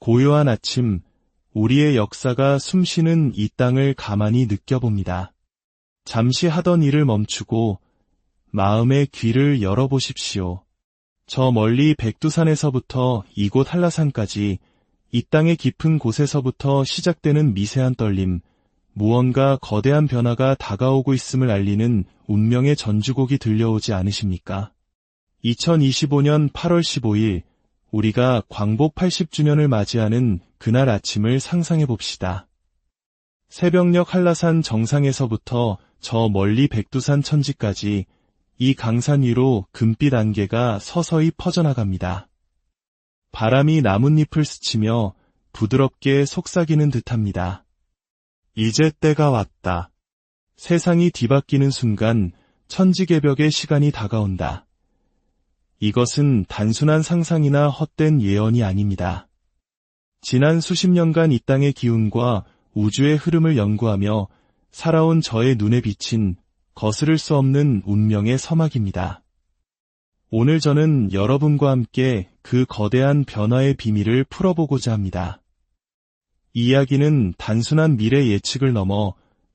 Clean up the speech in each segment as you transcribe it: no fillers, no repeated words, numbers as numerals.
고요한 아침, 우리의 역사가 숨쉬는 이 땅을 가만히 느껴봅니다. 잠시 하던 일을 멈추고 마음의 귀를 열어보십시오. 저 멀리 백두산에서부터 이곳 한라산까지 이 땅의 깊은 곳에서부터 시작되는 미세한 떨림, 무언가 거대한 변화가 다가오고 있음을 알리는 운명의 전주곡이 들려오지 않으십니까? 2025년 8월 15일, 우리가 광복 80주년을 맞이하는 그날 아침을 상상해 봅시다. 새벽녘 한라산 정상에서부터 저 멀리 백두산 천지까지 이 강산 위로 금빛 안개가 서서히 퍼져나갑니다. 바람이 나뭇잎을 스치며 부드럽게 속삭이는 듯합니다. 이제 때가 왔다. 세상이 뒤바뀌는 순간 천지개벽의 시간이 다가온다. 이것은 단순한 상상이나 헛된 예언이 아닙니다. 지난 수십 년간 이 땅의 기운과 우주의 흐름을 연구하며 살아온 저의 눈에 비친 거스를 수 없는 운명의 서막입니다. 오늘 저는 여러분과 함께 그 거대한 변화의 비밀을 풀어보고자 합니다. 이 이야기는 단순한 미래 예측을 넘어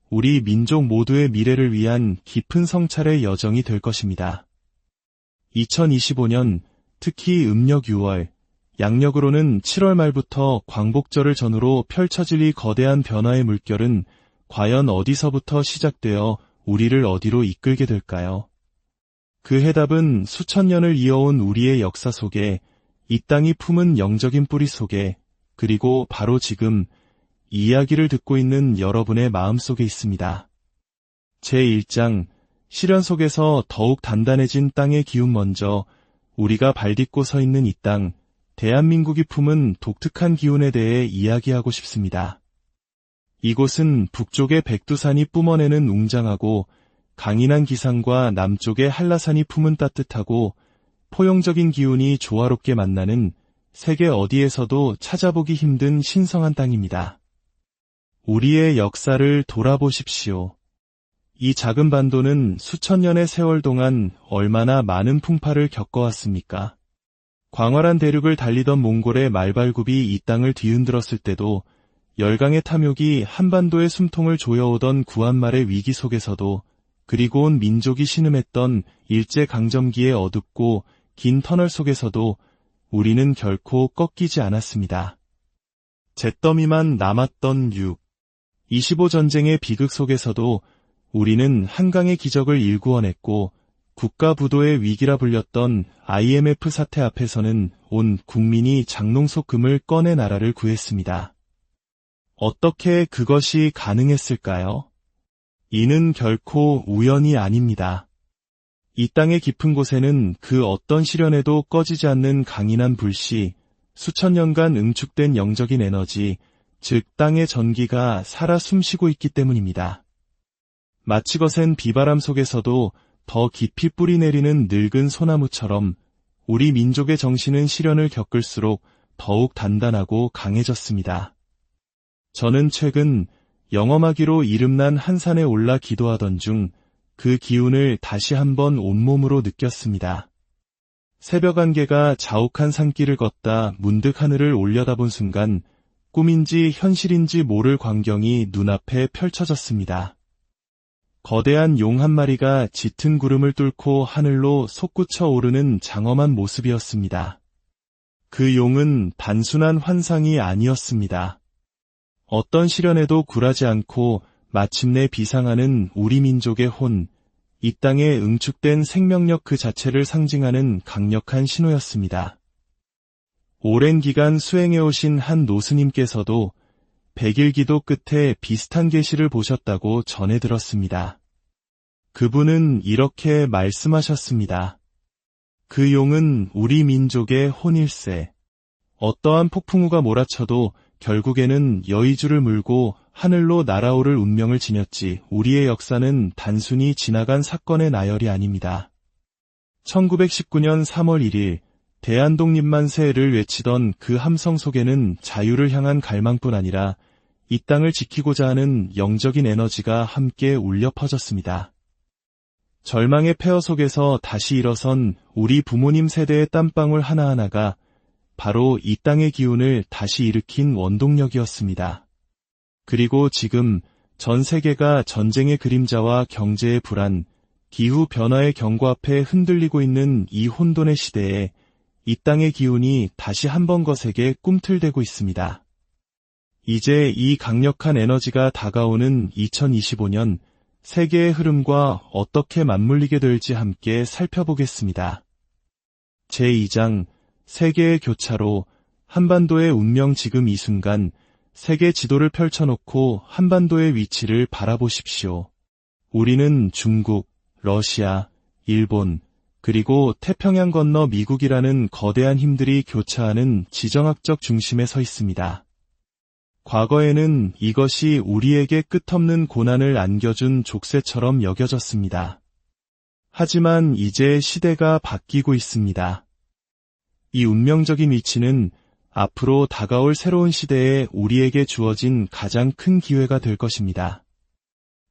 우리 민족 모두의 미래를 위한 깊은 성찰의 여정이 될 것입니다. 2025년, 특히 음력 6월, 양력으로는 7월 말부터 광복절을 전후로 펼쳐질 이 거대한 변화의 물결은 과연 어디서부터 시작되어 우리를 어디로 이끌게 될까요? 그 해답은 수천 년을 이어온 우리의 역사 속에, 이 땅이 품은 영적인 뿌리 속에, 그리고 바로 지금 이 이야기를 듣고 있는 여러분의 마음속에 있습니다. 제1장, 시련 속에서 더욱 단단해진 땅의 기운. 먼저 우리가 발딛고 서 있는 이 땅, 대한민국이 품은 독특한 기운에 대해 이야기하고 싶습니다. 이곳은 북쪽의 백두산이 뿜어내는 웅장하고 강인한 기상과 남쪽의 한라산이 품은 따뜻하고 포용적인 기운이 조화롭게 만나는 세계 어디에서도 찾아보기 힘든 신성한 땅입니다. 우리의 역사를 돌아보십시오. 이 작은 반도는 수천 년의 세월 동안 얼마나 많은 풍파를 겪어왔습니까? 광활한 대륙을 달리던 몽골의 말발굽이 이 땅을 뒤흔들었을 때도, 열강의 탐욕이 한반도의 숨통을 조여오던 구한말의 위기 속에서도, 그리고 온 민족이 신음했던 일제강점기의 어둡고 긴 터널 속에서도 우리는 결코 꺾이지 않았습니다. 잿더미만 남았던 25전쟁의 비극 속에서도 우리는 한강의 기적을 일구어냈고, 국가부도의 위기라 불렸던 IMF 사태 앞에서는 온 국민이 장롱 속 금을 꺼내 나라를 구했습니다. 어떻게 그것이 가능했을까요? 이는 결코 우연이 아닙니다. 이 땅의 깊은 곳에는 그 어떤 시련에도 꺼지지 않는 강인한 불씨, 수천 년간 응축된 영적인 에너지, 즉 땅의 전기가 살아 숨쉬고 있기 때문입니다. 마치 거센 비바람 속에서도 더 깊이 뿌리 내리는 늙은 소나무처럼 우리 민족의 정신은 시련을 겪을수록 더욱 단단하고 강해졌습니다. 저는 최근 영험하기로 이름난 한산에 올라 기도하던 중 그 기운을 다시 한번 온몸으로 느꼈습니다. 새벽 안개가 자욱한 산길을 걷다 문득 하늘을 올려다본 순간 꿈인지 현실인지 모를 광경이 눈앞에 펼쳐졌습니다. 거대한 용 한 마리가 짙은 구름을 뚫고 하늘로 솟구쳐 오르는 장엄한 모습이었습니다. 그 용은 단순한 환상이 아니었습니다. 어떤 시련에도 굴하지 않고 마침내 비상하는 우리 민족의 혼, 이 땅에 응축된 생명력 그 자체를 상징하는 강력한 신호였습니다. 오랜 기간 수행해오신 한 노스님께서도 100일 기도 끝에 비슷한 계시를 보셨다고 전해 들었습니다. 그분은 이렇게 말씀하셨습니다. 그 용은 우리 민족의 혼일세. 어떠한 폭풍우가 몰아쳐도 결국에는 여의주를 물고 하늘로 날아오를 운명을 지녔지, 우리의 역사는 단순히 지나간 사건의 나열이 아닙니다. 1919년 3월 1일 대한독립만세를 외치던 그 함성 속에는 자유를 향한 갈망뿐 아니라 이 땅을 지키고자 하는 영적인 에너지가 함께 울려 퍼졌습니다. 절망의 폐허 속에서 다시 일어선 우리 부모님 세대의 땀방울 하나하나가 바로 이 땅의 기운을 다시 일으킨 원동력이었습니다. 그리고 지금 전 세계가 전쟁의 그림자와 경제의 불안, 기후 변화의 경고 앞에 흔들리고 있는 이 혼돈의 시대에 이 땅의 기운이 다시 한번 거세게 꿈틀대고 있습니다. 이제 이 강력한 에너지가 다가오는 2025년 세계의 흐름과 어떻게 맞물리게 될지 함께 살펴보겠습니다. 제2장 세계의 교차로 한반도의 운명. 지금 이 순간 세계 지도를 펼쳐놓고 한반도의 위치를 바라보십시오. 우리는 중국, 러시아, 일본, 그리고 태평양 건너 미국이라는 거대한 힘들이 교차하는 지정학적 중심에 서 있습니다. 과거에는 이것이 우리에게 끝없는 고난을 안겨준 족쇄처럼 여겨졌습니다. 하지만 이제 시대가 바뀌고 있습니다. 이 운명적인 위치는 앞으로 다가올 새로운 시대에 우리에게 주어진 가장 큰 기회가 될 것입니다.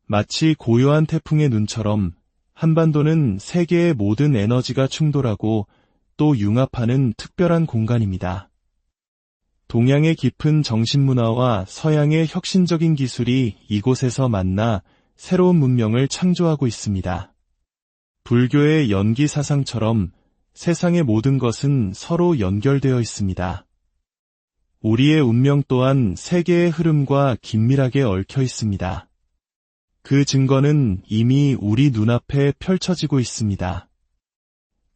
마치 고요한 태풍의 눈처럼 한반도는 세계의 모든 에너지가 충돌하고 또 융합하는 특별한 공간입니다. 동양의 깊은 정신문화와 서양의 혁신적인 기술이 이곳에서 만나 새로운 문명을 창조하고 있습니다. 불교의 연기 사상처럼 세상의 모든 것은 서로 연결되어 있습니다. 우리의 운명 또한 세계의 흐름과 긴밀하게 얽혀 있습니다. 그 증거는 이미 우리 눈앞에 펼쳐지고 있습니다.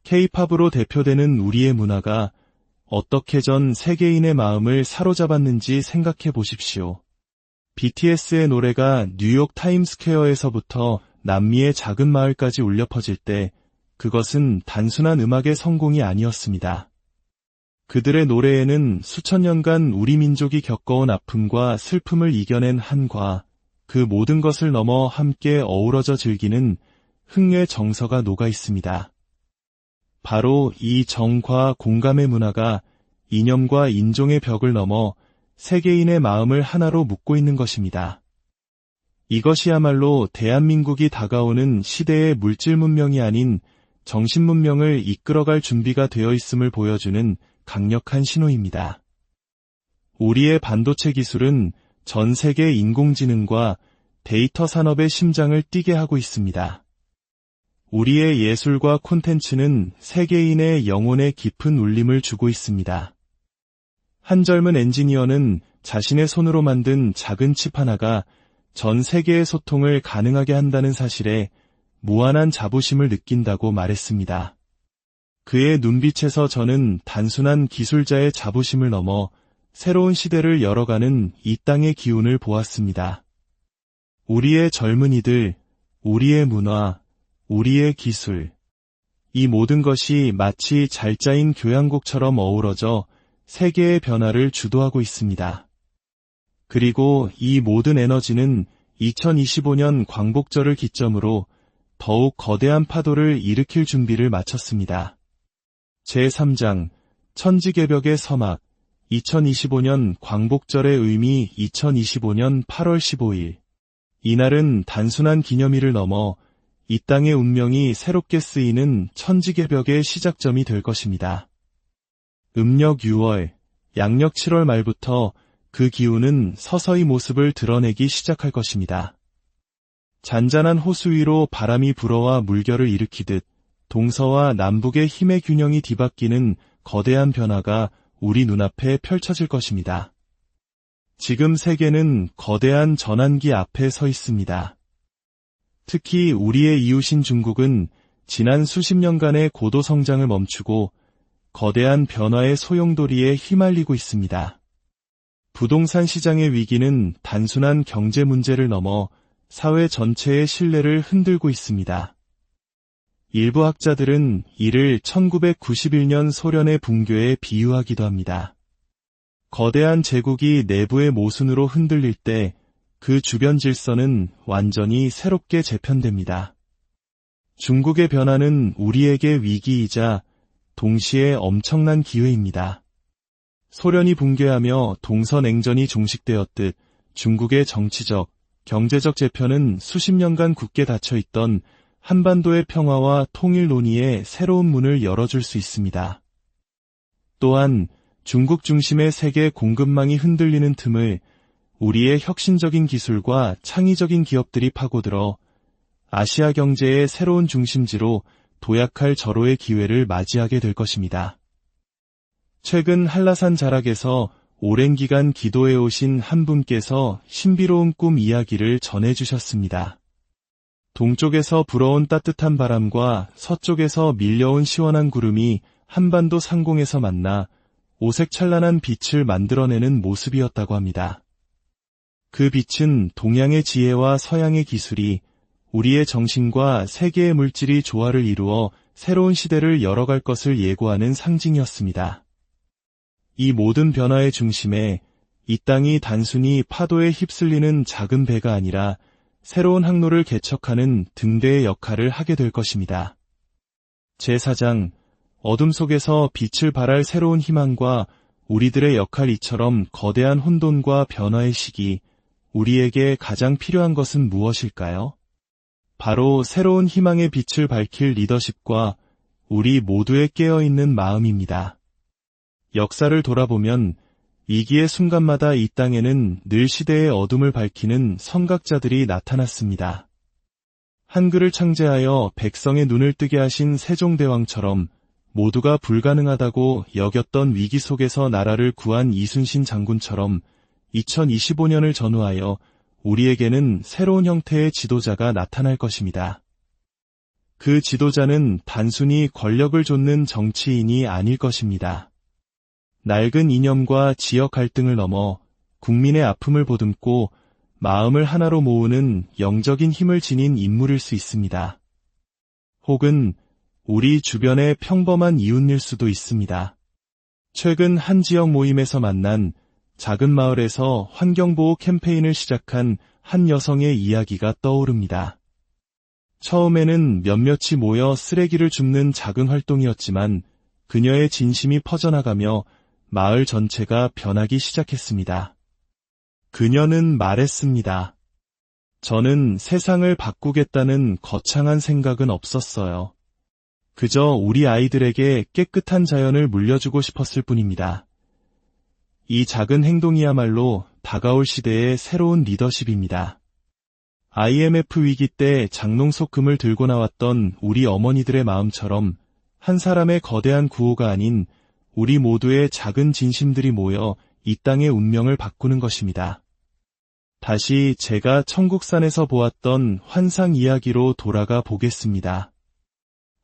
K-팝으로 대표되는 우리의 문화가 어떻게 전 세계인의 마음을 사로잡았는지 생각해 보십시오. BTS의 노래가 뉴욕 타임스퀘어에서부터 남미의 작은 마을까지 울려 퍼질 때 그것은 단순한 음악의 성공이 아니었습니다. 그들의 노래에는 수천 년간 우리 민족이 겪어온 아픔과 슬픔을 이겨낸 한과 그 모든 것을 넘어 함께 어우러져 즐기는 흥의 정서가 녹아 있습니다. 바로 이 정과 공감의 문화가 이념과 인종의 벽을 넘어 세계인의 마음을 하나로 묶고 있는 것입니다. 이것이야말로 대한민국이 다가오는 시대의 물질 문명이 아닌 정신 문명을 이끌어갈 준비가 되어 있음을 보여주는 강력한 신호입니다. 우리의 반도체 기술은 전 세계 인공지능과 데이터 산업의 심장을 뛰게 하고 있습니다. 우리의 예술과 콘텐츠는 세계인의 영혼에 깊은 울림을 주고 있습니다. 한 젊은 엔지니어는 자신의 손으로 만든 작은 칩 하나가 전 세계의 소통을 가능하게 한다는 사실에 무한한 자부심을 느낀다고 말했습니다. 그의 눈빛에서 저는 단순한 기술자의 자부심을 넘어 새로운 시대를 열어가는 이 땅의 기운을 보았습니다. 우리의 젊은이들, 우리의 문화, 우리의 기술, 이 모든 것이 마치 잘 짜인 교향곡처럼 어우러져 세계의 변화를 주도하고 있습니다. 그리고 이 모든 에너지는 2025년 광복절을 기점으로 더욱 거대한 파도를 일으킬 준비를 마쳤습니다. 제3장 천지개벽의 서막 2025년 광복절의 의미. 2025년 8월 15일 이날은 단순한 기념일을 넘어 이 땅의 운명이 새롭게 쓰이는 천지개벽의 시작점이 될 것입니다. 음력 6월, 양력 7월 말부터 그 기운은 서서히 모습을 드러내기 시작할 것입니다. 잔잔한 호수 위로 바람이 불어와 물결을 일으키듯 동서와 남북의 힘의 균형이 뒤바뀌는 거대한 변화가 우리 눈앞에 펼쳐질 것입니다. 지금 세계는 거대한 전환기 앞에 서 있습니다. 특히 우리의 이웃인 중국은 지난 수십 년간의 고도 성장을 멈추고 거대한 변화의 소용돌이에 휘말리고 있습니다. 부동산 시장의 위기는 단순한 경제 문제를 넘어 사회 전체의 신뢰를 흔들고 있습니다. 일부 학자들은 이를 1991년 소련의 붕괴에 비유하기도 합니다. 거대한 제국이 내부의 모순으로 흔들릴 때 그 주변 질서는 완전히 새롭게 재편됩니다. 중국의 변화는 우리에게 위기이자 동시에 엄청난 기회입니다. 소련이 붕괴하며 동서냉전이 종식되었듯 중국의 정치적, 경제적 재편은 수십 년간 굳게 닫혀있던 한반도의 평화와 통일 논의에 새로운 문을 열어줄 수 있습니다. 또한 중국 중심의 세계 공급망이 흔들리는 틈을 우리의 혁신적인 기술과 창의적인 기업들이 파고들어 아시아 경제의 새로운 중심지로 도약할 절호의 기회를 맞이하게 될 것입니다. 최근 한라산 자락에서 오랜 기간 기도해 오신 한 분께서 신비로운 꿈 이야기를 전해주셨습니다. 동쪽에서 불어온 따뜻한 바람과 서쪽에서 밀려온 시원한 구름이 한반도 상공에서 만나 오색찬란한 빛을 만들어내는 모습이었다고 합니다. 그 빛은 동양의 지혜와 서양의 기술이 우리의 정신과 세계의 물질이 조화를 이루어 새로운 시대를 열어갈 것을 예고하는 상징이었습니다. 이 모든 변화의 중심에 이 땅이 단순히 파도에 휩쓸리는 작은 배가 아니라 새로운 항로를 개척하는 등대의 역할을 하게 될 것입니다. 제4장, 어둠 속에서 빛을 발할 새로운 희망과 우리들의 역할 이처럼 거대한 혼돈과 변화의 시기, 우리에게 가장 필요한 것은 무엇일까요? 바로 새로운 희망의 빛을 밝힐 리더십과 우리 모두의 깨어있는 마음입니다. 역사를 돌아보면 위기의 순간마다 이 땅에는 늘 시대의 어둠을 밝히는 선각자들이 나타났습니다. 한글을 창제하여 백성의 눈을 뜨게 하신 세종대왕처럼 모두가 불가능하다고 여겼던 위기 속에서 나라를 구한 이순신 장군처럼 2025년을 전후하여 우리에게는 새로운 형태의 지도자가 나타날 것입니다. 그 지도자는 단순히 권력을 좇는 정치인이 아닐 것입니다. 낡은 이념과 지역 갈등을 넘어 국민의 아픔을 보듬고 마음을 하나로 모으는 영적인 힘을 지닌 인물일 수 있습니다. 혹은 우리 주변의 평범한 이웃일 수도 있습니다. 최근 한 지역 모임에서 만난 작은 마을에서 환경보호 캠페인을 시작한 한 여성의 이야기가 떠오릅니다. 처음에는 몇몇이 모여 쓰레기를 줍는 작은 활동이었지만 그녀의 진심이 퍼져나가며 마을 전체가 변하기 시작했습니다. 그녀는 말했습니다. 저는 세상을 바꾸겠다는 거창한 생각은 없었어요. 그저 우리 아이들에게 깨끗한 자연을 물려주고 싶었을 뿐입니다. 이 작은 행동이야말로 다가올 시대의 새로운 리더십입니다. IMF 위기 때 장롱 속 금을 들고 나왔던 우리 어머니들의 마음처럼 한 사람의 거대한 구호가 아닌 우리 모두의 작은 진심들이 모여 이 땅의 운명을 바꾸는 것입니다. 다시 제가 천국산에서 보았던 환상 이야기로 돌아가 보겠습니다.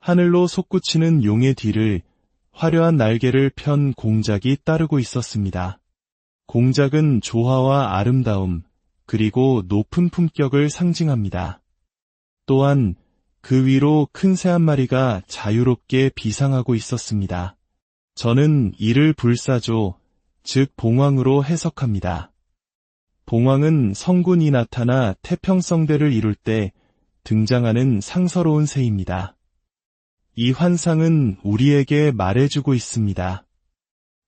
하늘로 솟구치는 용의 뒤를 화려한 날개를 편 공작이 따르고 있었습니다. 공작은 조화와 아름다움, 그리고 높은 품격을 상징합니다. 또한 그 위로 큰 새 한 마리가 자유롭게 비상하고 있었습니다. 저는 이를 불사조, 즉 봉황으로 해석합니다. 봉황은 성군이 나타나 태평성대를 이룰 때 등장하는 상서로운 새입니다. 이 환상은 우리에게 말해주고 있습니다.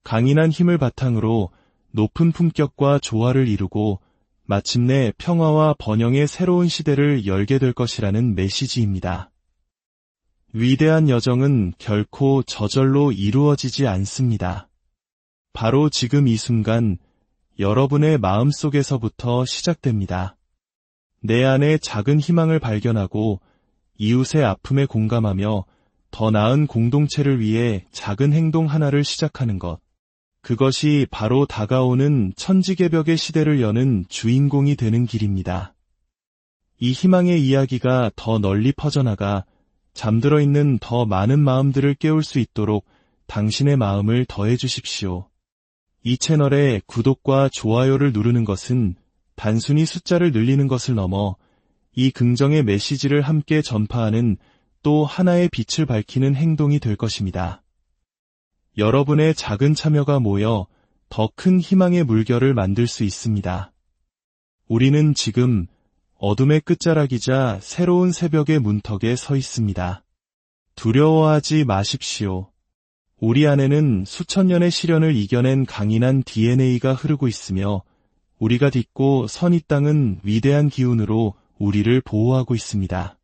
강인한 힘을 바탕으로 높은 품격과 조화를 이루고 마침내 평화와 번영의 새로운 시대를 열게 될 것이라는 메시지입니다. 위대한 여정은 결코 저절로 이루어지지 않습니다. 바로 지금 이 순간 여러분의 마음속에서부터 시작됩니다. 내 안에 작은 희망을 발견하고 이웃의 아픔에 공감하며 더 나은 공동체를 위해 작은 행동 하나를 시작하는 것. 그것이 바로 다가오는 천지개벽의 시대를 여는 주인공이 되는 길입니다. 이 희망의 이야기가 더 널리 퍼져나가 잠들어 있는 더 많은 마음들을 깨울 수 있도록 당신의 마음을 더해 주십시오. 이 채널에 구독과 좋아요를 누르는 것은 단순히 숫자를 늘리는 것을 넘어 이 긍정의 메시지를 함께 전파하는 또 하나의 빛을 밝히는 행동이 될 것입니다. 여러분의 작은 참여가 모여 더 큰 희망의 물결을 만들 수 있습니다. 우리는 지금 어둠의 끝자락이자 새로운 새벽의 문턱에 서 있습니다. 두려워하지 마십시오. 우리 안에는 수천 년의 시련을 이겨낸 강인한 DNA가 흐르고 있으며 우리가 딛고 선 이 땅은 위대한 기운으로 우리를 보호하고 있습니다.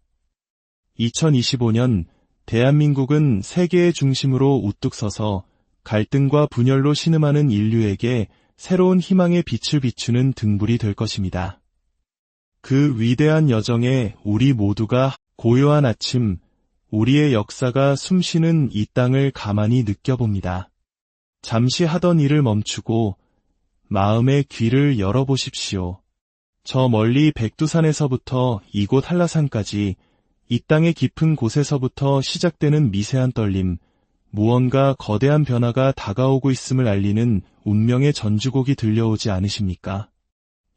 2025년 대한민국은 세계의 중심으로 우뚝 서서 갈등과 분열로 신음하는 인류에게 새로운 희망의 빛을 비추는 등불이 될 것입니다. 그 위대한 여정에 우리 모두가 고요한 아침, 우리의 역사가 숨쉬는 이 땅을 가만히 느껴봅니다. 잠시 하던 일을 멈추고 마음의 귀를 열어보십시오. 저 멀리 백두산에서부터 이곳 한라산까지 이 땅의 깊은 곳에서부터 시작되는 미세한 떨림, 무언가 거대한 변화가 다가오고 있음을 알리는 운명의 전주곡이 들려오지 않으십니까?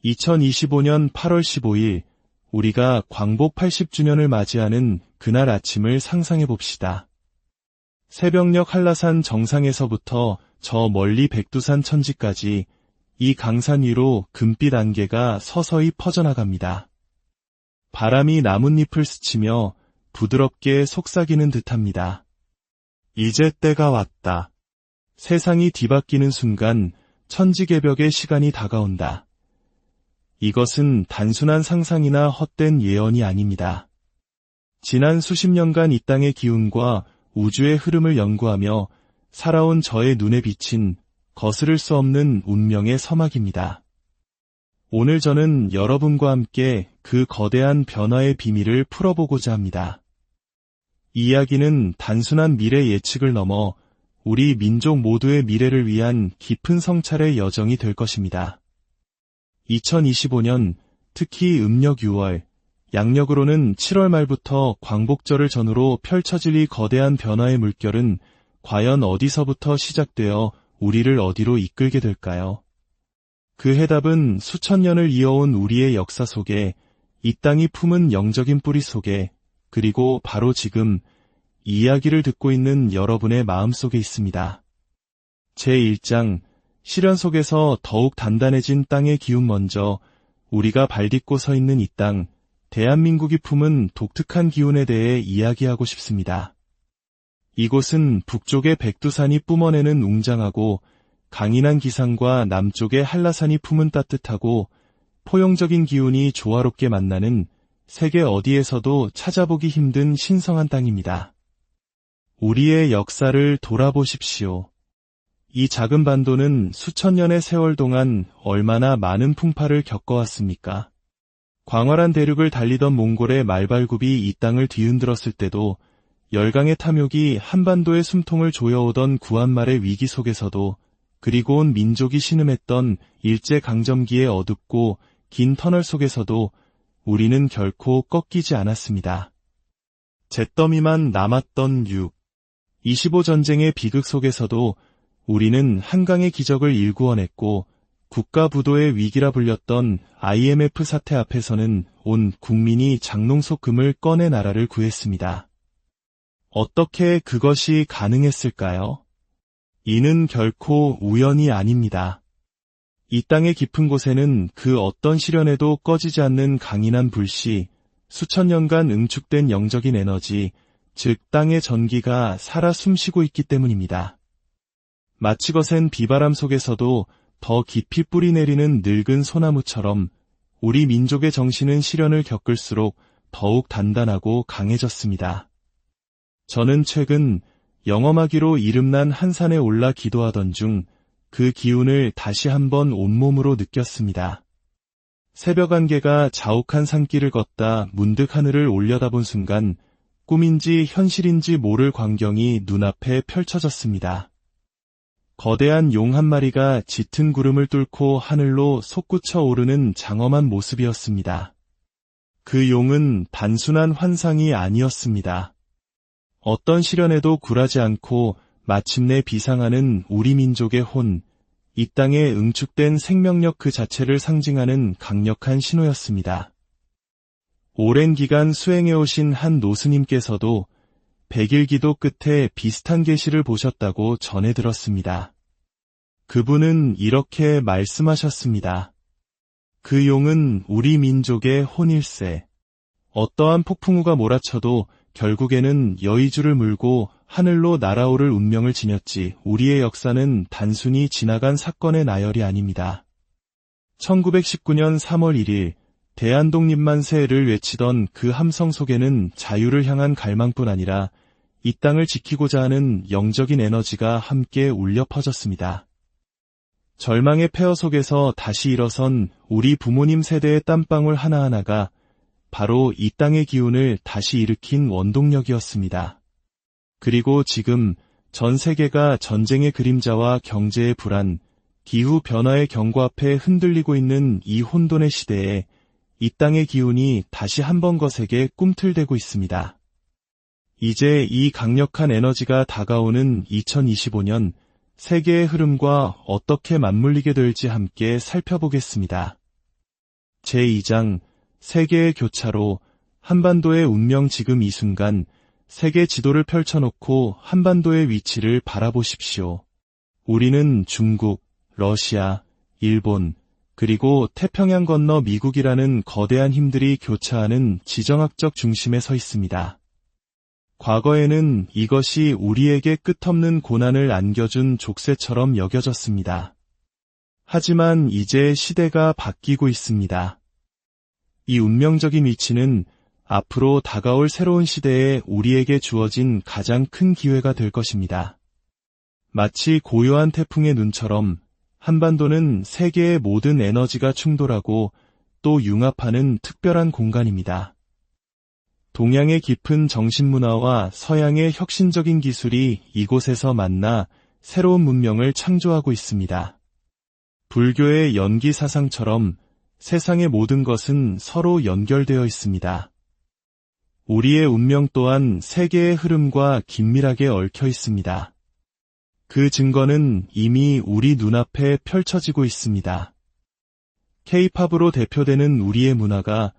2025년 8월 15일, 우리가 광복 80주년을 맞이하는 그날 아침을 상상해 봅시다. 새벽녘 한라산 정상에서부터 저 멀리 백두산 천지까지 이 강산 위로 금빛 안개가 서서히 퍼져나갑니다. 바람이 나뭇잎을 스치며 부드럽게 속삭이는 듯합니다. 이제 때가 왔다. 세상이 뒤바뀌는 순간 천지개벽의 시간이 다가온다. 이것은 단순한 상상이나 헛된 예언이 아닙니다. 지난 수십 년간 이 땅의 기운과 우주의 흐름을 연구하며 살아온 저의 눈에 비친 거스를 수 없는 운명의 서막입니다. 오늘 저는 여러분과 함께 그 거대한 변화의 비밀을 풀어보고자 합니다. 이 이야기는 단순한 미래 예측을 넘어 우리 민족 모두의 미래를 위한 깊은 성찰의 여정이 될 것입니다. 2025년, 특히 음력 6월, 양력으로는 7월 말부터 광복절을 전후로 펼쳐질 이 거대한 변화의 물결은 과연 어디서부터 시작되어 우리를 어디로 이끌게 될까요? 그 해답은 수천 년을 이어온 우리의 역사 속에, 이 땅이 품은 영적인 뿌리 속에, 그리고 바로 지금 이 이야기를 듣고 있는 여러분의 마음속에 있습니다. 제1장, 시련 속에서 더욱 단단해진 땅의 기운. 먼저 우리가 발딛고 서 있는 이 땅, 대한민국이 품은 독특한 기운에 대해 이야기하고 싶습니다. 이곳은 북쪽의 백두산이 뿜어내는 웅장하고 강인한 기상과 남쪽의 한라산이 품은 따뜻하고 포용적인 기운이 조화롭게 만나는 세계 어디에서도 찾아보기 힘든 신성한 땅입니다. 우리의 역사를 돌아보십시오. 이 작은 반도는 수천 년의 세월 동안 얼마나 많은 풍파를 겪어왔습니까? 광활한 대륙을 달리던 몽골의 말발굽이 이 땅을 뒤흔들었을 때도, 열강의 탐욕이 한반도의 숨통을 조여오던 구한말의 위기 속에서도, 그리고 온 민족이 신음했던 일제강점기의 어둡고 긴 터널 속에서도 우리는 결코 꺾이지 않았습니다. 잿더미만 남았던 25전쟁의 비극 속에서도 우리는 한강의 기적을 일구어냈고, 국가 부도의 위기라 불렸던 IMF 사태 앞에서는 온 국민이 장롱 속 금을 꺼내 나라를 구했습니다. 어떻게 그것이 가능했을까요? 이는 결코 우연이 아닙니다. 이 땅의 깊은 곳에는 그 어떤 시련에도 꺼지지 않는 강인한 불씨, 수천 년간 응축된 영적인 에너지, 즉 땅의 전기가 살아 숨쉬고 있기 때문입니다. 마치 거센 비바람 속에서도 더 깊이 뿌리 내리는 늙은 소나무처럼 우리 민족의 정신은 시련을 겪을수록 더욱 단단하고 강해졌습니다. 저는 최근 영험하기로 이름난 한산에 올라 기도하던 중 그 기운을 다시 한번 온몸으로 느꼈습니다. 새벽 안개가 자욱한 산길을 걷다 문득 하늘을 올려다본 순간 꿈인지 현실인지 모를 광경이 눈앞에 펼쳐졌습니다. 거대한 용 한 마리가 짙은 구름을 뚫고 하늘로 솟구쳐 오르는 장엄한 모습이었습니다. 그 용은 단순한 환상이 아니었습니다. 어떤 시련에도 굴하지 않고 마침내 비상하는 우리 민족의 혼, 이 땅에 응축된 생명력 그 자체를 상징하는 강력한 신호였습니다. 오랜 기간 수행해오신 한 노스님께서도 100일 기도 끝에 비슷한 계시를 보셨다고 전해 들었습니다. 그분은 이렇게 말씀하셨습니다. 그 용은 우리 민족의 혼일세. 어떠한 폭풍우가 몰아쳐도 결국에는 여의주를 물고 하늘로 날아오를 운명을 지녔지, 우리의 역사는 단순히 지나간 사건의 나열이 아닙니다. 1919년 3월 1일 대한독립만세를 외치던 그 함성 속에는 자유를 향한 갈망뿐 아니라 이 땅을 지키고자 하는 영적인 에너지가 함께 울려 퍼졌습니다. 절망의 폐허 속에서 다시 일어선 우리 부모님 세대의 땀방울 하나하나가 바로 이 땅의 기운을 다시 일으킨 원동력이었습니다. 그리고 지금 전 세계가 전쟁의 그림자와 경제의 불안, 기후 변화의 경고 앞에 흔들리고 있는 이 혼돈의 시대에 이 땅의 기운이 다시 한번 거세게 꿈틀대고 있습니다. 이제 이 강력한 에너지가 다가오는 2025년 세계의 흐름과 어떻게 맞물리게 될지 함께 살펴보겠습니다. 제2장 세계의 교차로 한반도의 운명. 지금 이 순간 세계 지도를 펼쳐놓고 한반도의 위치를 바라보십시오. 우리는 중국, 러시아, 일본, 그리고 태평양 건너 미국이라는 거대한 힘들이 교차하는 지정학적 중심에 서 있습니다. 과거에는 이것이 우리에게 끝없는 고난을 안겨준 족쇄처럼 여겨졌습니다. 하지만 이제 시대가 바뀌고 있습니다. 이 운명적인 위치는 앞으로 다가올 새로운 시대에 우리에게 주어진 가장 큰 기회가 될 것입니다. 마치 고요한 태풍의 눈처럼 한반도는 세계의 모든 에너지가 충돌하고 또 융합하는 특별한 공간입니다. 동양의 깊은 정신문화와 서양의 혁신적인 기술이 이곳에서 만나 새로운 문명을 창조하고 있습니다. 불교의 연기 사상처럼 세상의 모든 것은 서로 연결되어 있습니다. 우리의 운명 또한 세계의 흐름과 긴밀하게 얽혀 있습니다. 그 증거는 이미 우리 눈앞에 펼쳐지고 있습니다. K-팝으로 대표되는 우리의 문화가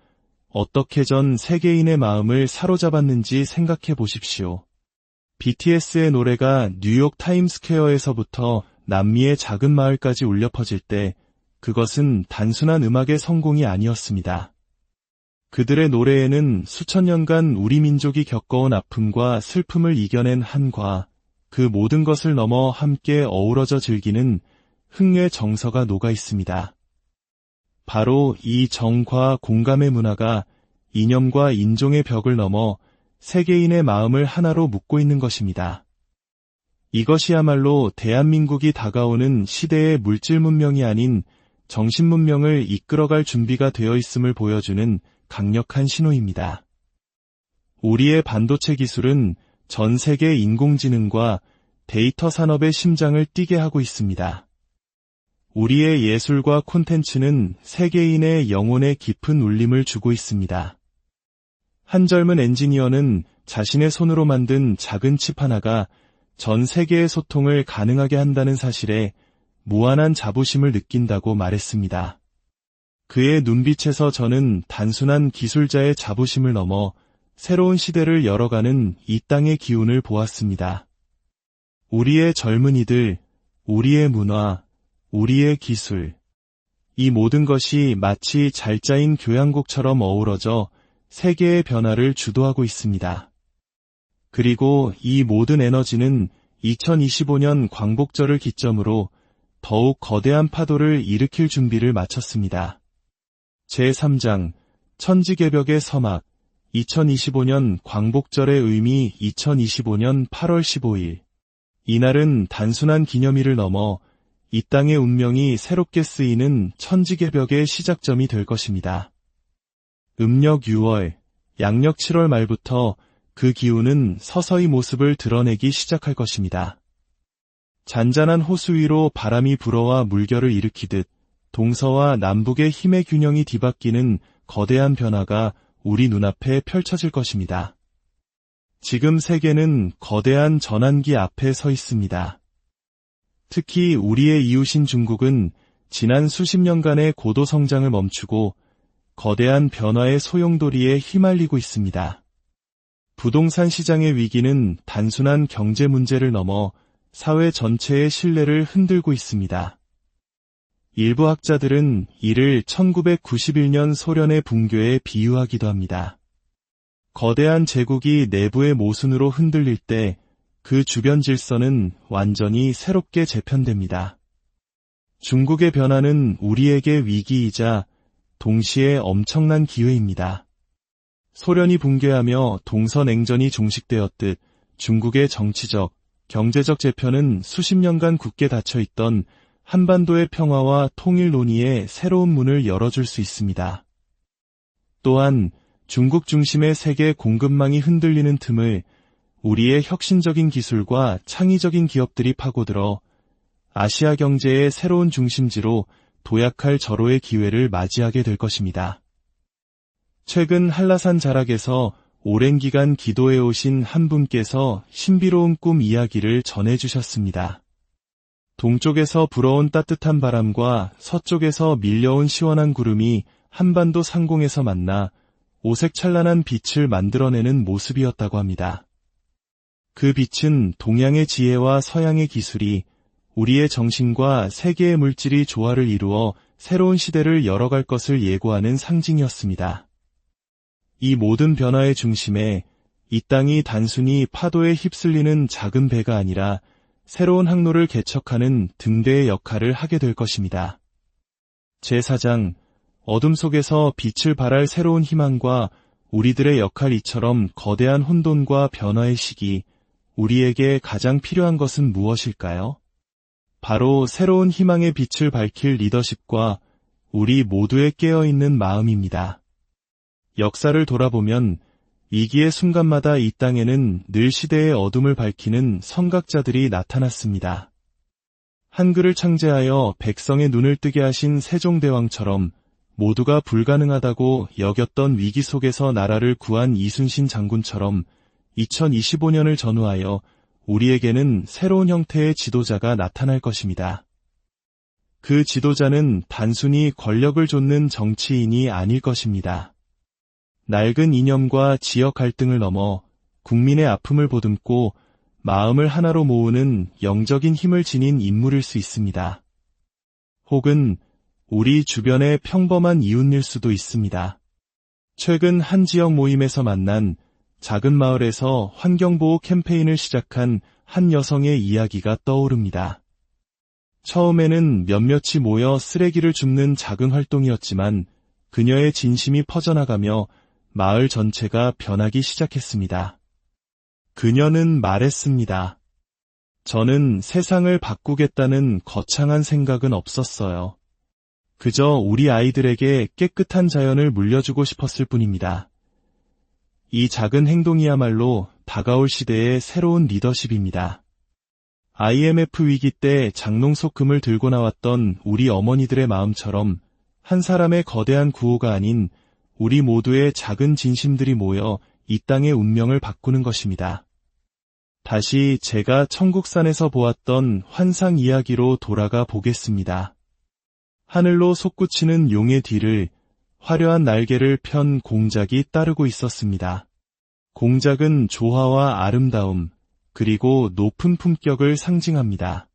어떻게 전 세계인의 마음을 사로잡았는지 생각해 보십시오. BTS의 노래가 뉴욕 타임스퀘어에서부터 남미의 작은 마을까지 울려 퍼질 때 그것은 단순한 음악의 성공이 아니었습니다. 그들의 노래에는 수천 년간 우리 민족이 겪어온 아픔과 슬픔을 이겨낸 한과 그 모든 것을 넘어 함께 어우러져 즐기는 흥의 정서가 녹아 있습니다. 바로 이 정과 공감의 문화가 이념과 인종의 벽을 넘어 세계인의 마음을 하나로 묶고 있는 것입니다. 이것이야말로 대한민국이 다가오는 시대의 물질 문명이 아닌 정신 문명을 이끌어갈 준비가 되어 있음을 보여주는 강력한 신호입니다. 우리의 반도체 기술은 전 세계 인공지능과 데이터 산업의 심장을 뛰게 하고 있습니다. 우리의 예술과 콘텐츠는 세계인의 영혼에 깊은 울림을 주고 있습니다. 한 젊은 엔지니어는 자신의 손으로 만든 작은 칩 하나가 전 세계의 소통을 가능하게 한다는 사실에 무한한 자부심을 느낀다고 말했습니다. 그의 눈빛에서 저는 단순한 기술자의 자부심을 넘어 새로운 시대를 열어가는 이 땅의 기운을 보았습니다. 우리의 젊은이들, 우리의 문화, 우리의 기술, 이 모든 것이 마치 잘 짜인 교향곡처럼 어우러져 세계의 변화를 주도하고 있습니다. 그리고 이 모든 에너지는 2025년 광복절을 기점으로 더욱 거대한 파도를 일으킬 준비를 마쳤습니다. 제3장 천지개벽의 서막 2025년 광복절의 의미. 2025년 8월 15일 이날은 단순한 기념일을 넘어 이 땅의 운명이 새롭게 쓰이는 천지개벽의 시작점이 될 것입니다. 음력 6월, 양력 7월 말부터 그 기운은 서서히 모습을 드러내기 시작할 것입니다. 잔잔한 호수 위로 바람이 불어와 물결을 일으키듯 동서와 남북의 힘의 균형이 뒤바뀌는 거대한 변화가 우리 눈앞에 펼쳐질 것입니다. 지금 세계는 거대한 전환기 앞에 서 있습니다. 특히 우리의 이웃인 중국은 지난 수십 년간의 고도 성장을 멈추고 거대한 변화의 소용돌이에 휘말리고 있습니다. 부동산 시장의 위기는 단순한 경제 문제를 넘어 사회 전체의 신뢰를 흔들고 있습니다. 일부 학자들은 이를 1991년 소련의 붕괴에 비유하기도 합니다. 거대한 제국이 내부의 모순으로 흔들릴 때 그 주변 질서는 완전히 새롭게 재편됩니다. 중국의 변화는 우리에게 위기이자 동시에 엄청난 기회입니다. 소련이 붕괴하며 동서냉전이 종식되었듯 중국의 정치적, 경제적 재편은 수십 년간 굳게 닫혀있던 한반도의 평화와 통일 논의에 새로운 문을 열어줄 수 있습니다. 또한 중국 중심의 세계 공급망이 흔들리는 틈을 우리의 혁신적인 기술과 창의적인 기업들이 파고들어 아시아 경제의 새로운 중심지로 도약할 절호의 기회를 맞이하게 될 것입니다. 최근 한라산 자락에서 오랜 기간 기도해 오신 한 분께서 신비로운 꿈 이야기를 전해주셨습니다. 동쪽에서 불어온 따뜻한 바람과 서쪽에서 밀려온 시원한 구름이 한반도 상공에서 만나 오색찬란한 빛을 만들어내는 모습이었다고 합니다. 그 빛은 동양의 지혜와 서양의 기술이 우리의 정신과 세계의 물질이 조화를 이루어 새로운 시대를 열어갈 것을 예고하는 상징이었습니다. 이 모든 변화의 중심에 이 땅이 단순히 파도에 휩쓸리는 작은 배가 아니라 새로운 항로를 개척하는 등대의 역할을 하게 될 것입니다. 제4장, 어둠 속에서 빛을 발할 새로운 희망과 우리들의 역할이처럼 거대한 혼돈과 변화의 시기, 우리에게 가장 필요한 것은 무엇일까요? 바로 새로운 희망의 빛을 밝힐 리더십과 우리 모두의 깨어있는 마음입니다. 역사를 돌아보면 위기의 순간마다 이 땅에는 늘 시대의 어둠을 밝히는 선각자들이 나타났습니다. 한글을 창제하여 백성의 눈을 뜨게 하신 세종대왕처럼 모두가 불가능하다고 여겼던 위기 속에서 나라를 구한 이순신 장군처럼 2025년을 전후하여 우리에게는 새로운 형태의 지도자가 나타날 것입니다. 그 지도자는 단순히 권력을 좇는 정치인이 아닐 것입니다. 낡은 이념과 지역 갈등을 넘어 국민의 아픔을 보듬고 마음을 하나로 모으는 영적인 힘을 지닌 인물일 수 있습니다. 혹은 우리 주변의 평범한 이웃일 수도 있습니다. 최근 한 지역 모임에서 만난 작은 마을에서 환경보호 캠페인을 시작한 한 여성의 이야기가 떠오릅니다. 처음에는 몇몇이 모여 쓰레기를 줍는 작은 활동이었지만 그녀의 진심이 퍼져나가며 마을 전체가 변하기 시작했습니다. 그녀는 말했습니다. 저는 세상을 바꾸겠다는 거창한 생각은 없었어요. 그저 우리 아이들에게 깨끗한 자연을 물려주고 싶었을 뿐입니다. 이 작은 행동이야말로 다가올 시대의 새로운 리더십입니다. IMF 위기 때 장롱 속 금을 들고 나왔던 우리 어머니들의 마음처럼 한 사람의 거대한 구호가 아닌 우리 모두의 작은 진심들이 모여 이 땅의 운명을 바꾸는 것입니다. 다시 제가 천국산에서 보았던 환상 이야기로 돌아가 보겠습니다. 하늘로 솟구치는 용의 뒤를 화려한 날개를 편 공작이 따르고 있었습니다. 공작은 조화와 아름다움, 그리고 높은 품격을 상징합니다.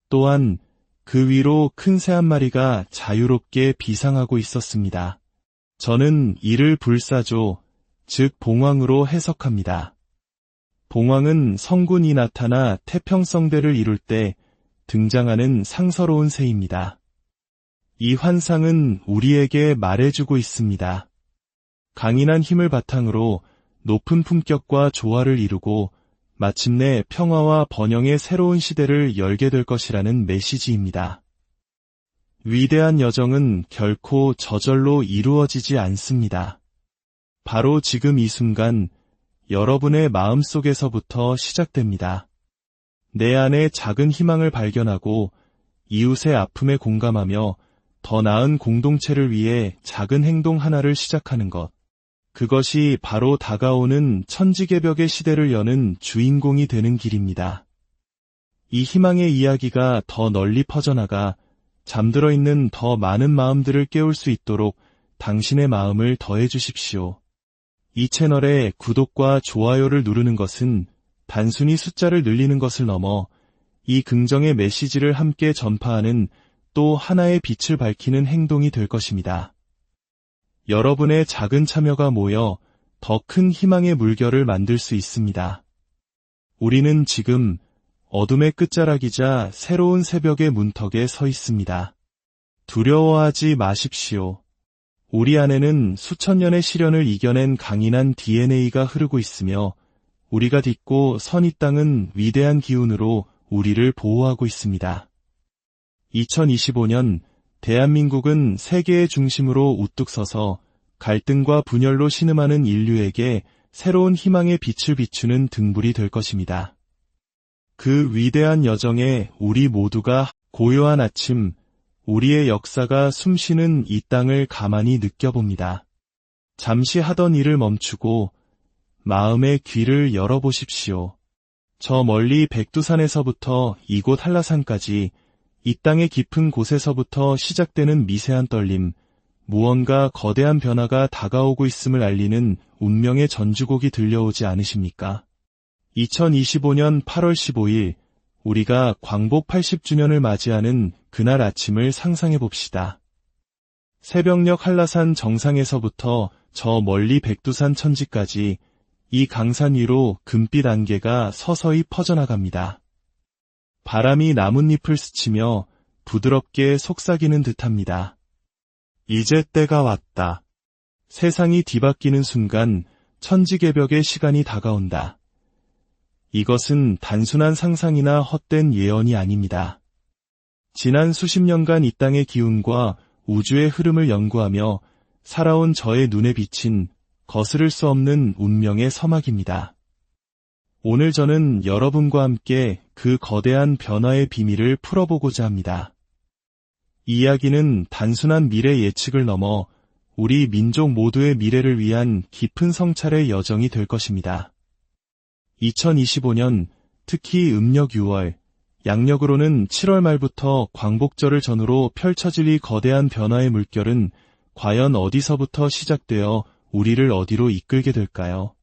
또한 그 위로 큰 새 한 마리가 자유롭게 비상하고 있었습니다. 저는 이를 불사조, 즉 봉황으로 해석합니다. 봉황은 성군이 나타나 태평성대를 이룰 때 등장하는 상서로운 새입니다. 이 환상은 우리에게 말해주고 있습니다. 강인한 힘을 바탕으로 높은 품격과 조화를 이루고 마침내 평화와 번영의 새로운 시대를 열게 될 것이라는 메시지입니다. 위대한 여정은 결코 저절로 이루어지지 않습니다. 바로 지금 이 순간 여러분의 마음속에서부터 시작됩니다. 내 안에 작은 희망을 발견하고 이웃의 아픔에 공감하며 더 나은 공동체를 위해 작은 행동 하나를 시작하는 것. 그것이 바로 다가오는 천지개벽의 시대를 여는 주인공이 되는 길입니다. 이 희망의 이야기가 더 널리 퍼져나가 잠들어 있는 더 많은 마음들을 깨울 수 있도록 당신의 마음을 더해 주십시오. 이 채널에 구독과 좋아요를 누르는 것은 단순히 숫자를 늘리는 것을 넘어 이 긍정의 메시지를 함께 전파하는 또 하나의 빛을 밝히는 행동이 될 것입니다. 여러분의 작은 참여가 모여 더 큰 희망의 물결을 만들 수 있습니다. 우리는 지금 어둠의 끝자락이자 새로운 새벽의 문턱에 서 있습니다. 두려워하지 마십시오. 우리 안에는 수천 년의 시련을 이겨낸 강인한 DNA가 흐르고 있으며 우리가 딛고 선 이 땅은 위대한 기운으로 우리를 보호하고 있습니다. 2025년 대한민국은 세계의 중심으로 우뚝 서서 갈등과 분열로 신음하는 인류에게 새로운 희망의 빛을 비추는 등불이 될 것입니다. 그 위대한 여정에 우리 모두가 고요한 아침, 우리의 역사가 숨쉬는 이 땅을 가만히 느껴봅니다. 잠시 하던 일을 멈추고 마음의 귀를 열어보십시오. 저 멀리 백두산에서부터 이곳 한라산까지 이 땅의 깊은 곳에서부터 시작되는 미세한 떨림, 무언가 거대한 변화가 다가오고 있음을 알리는 운명의 전주곡이 들려오지 않으십니까? 2025년 8월 15일, 우리가 광복 80주년을 맞이하는 그날 아침을 상상해 봅시다. 새벽녘 한라산 정상에서부터 저 멀리 백두산 천지까지 이 강산 위로 금빛 안개가 서서히 퍼져나갑니다. 바람이 나뭇잎을 스치며 부드럽게 속삭이는 듯합니다. 이제 때가 왔다. 세상이 뒤바뀌는 순간 천지개벽의 시간이 다가온다. 이것은 단순한 상상이나 헛된 예언이 아닙니다. 지난 수십 년간 이 땅의 기운과 우주의 흐름을 연구하며 살아온 저의 눈에 비친 거스를 수 없는 운명의 서막입니다. 오늘 저는 여러분과 함께 그 거대한 변화의 비밀을 풀어보고자 합니다. 이 이야기는 단순한 미래 예측을 넘어 우리 민족 모두의 미래를 위한 깊은 성찰의 여정이 될 것입니다. 2025년, 특히 음력 6월, 양력으로는 7월 말부터 광복절을 전후로 펼쳐질 이 거대한 변화의 물결은 과연 어디서부터 시작되어 우리를 어디로 이끌게 될까요?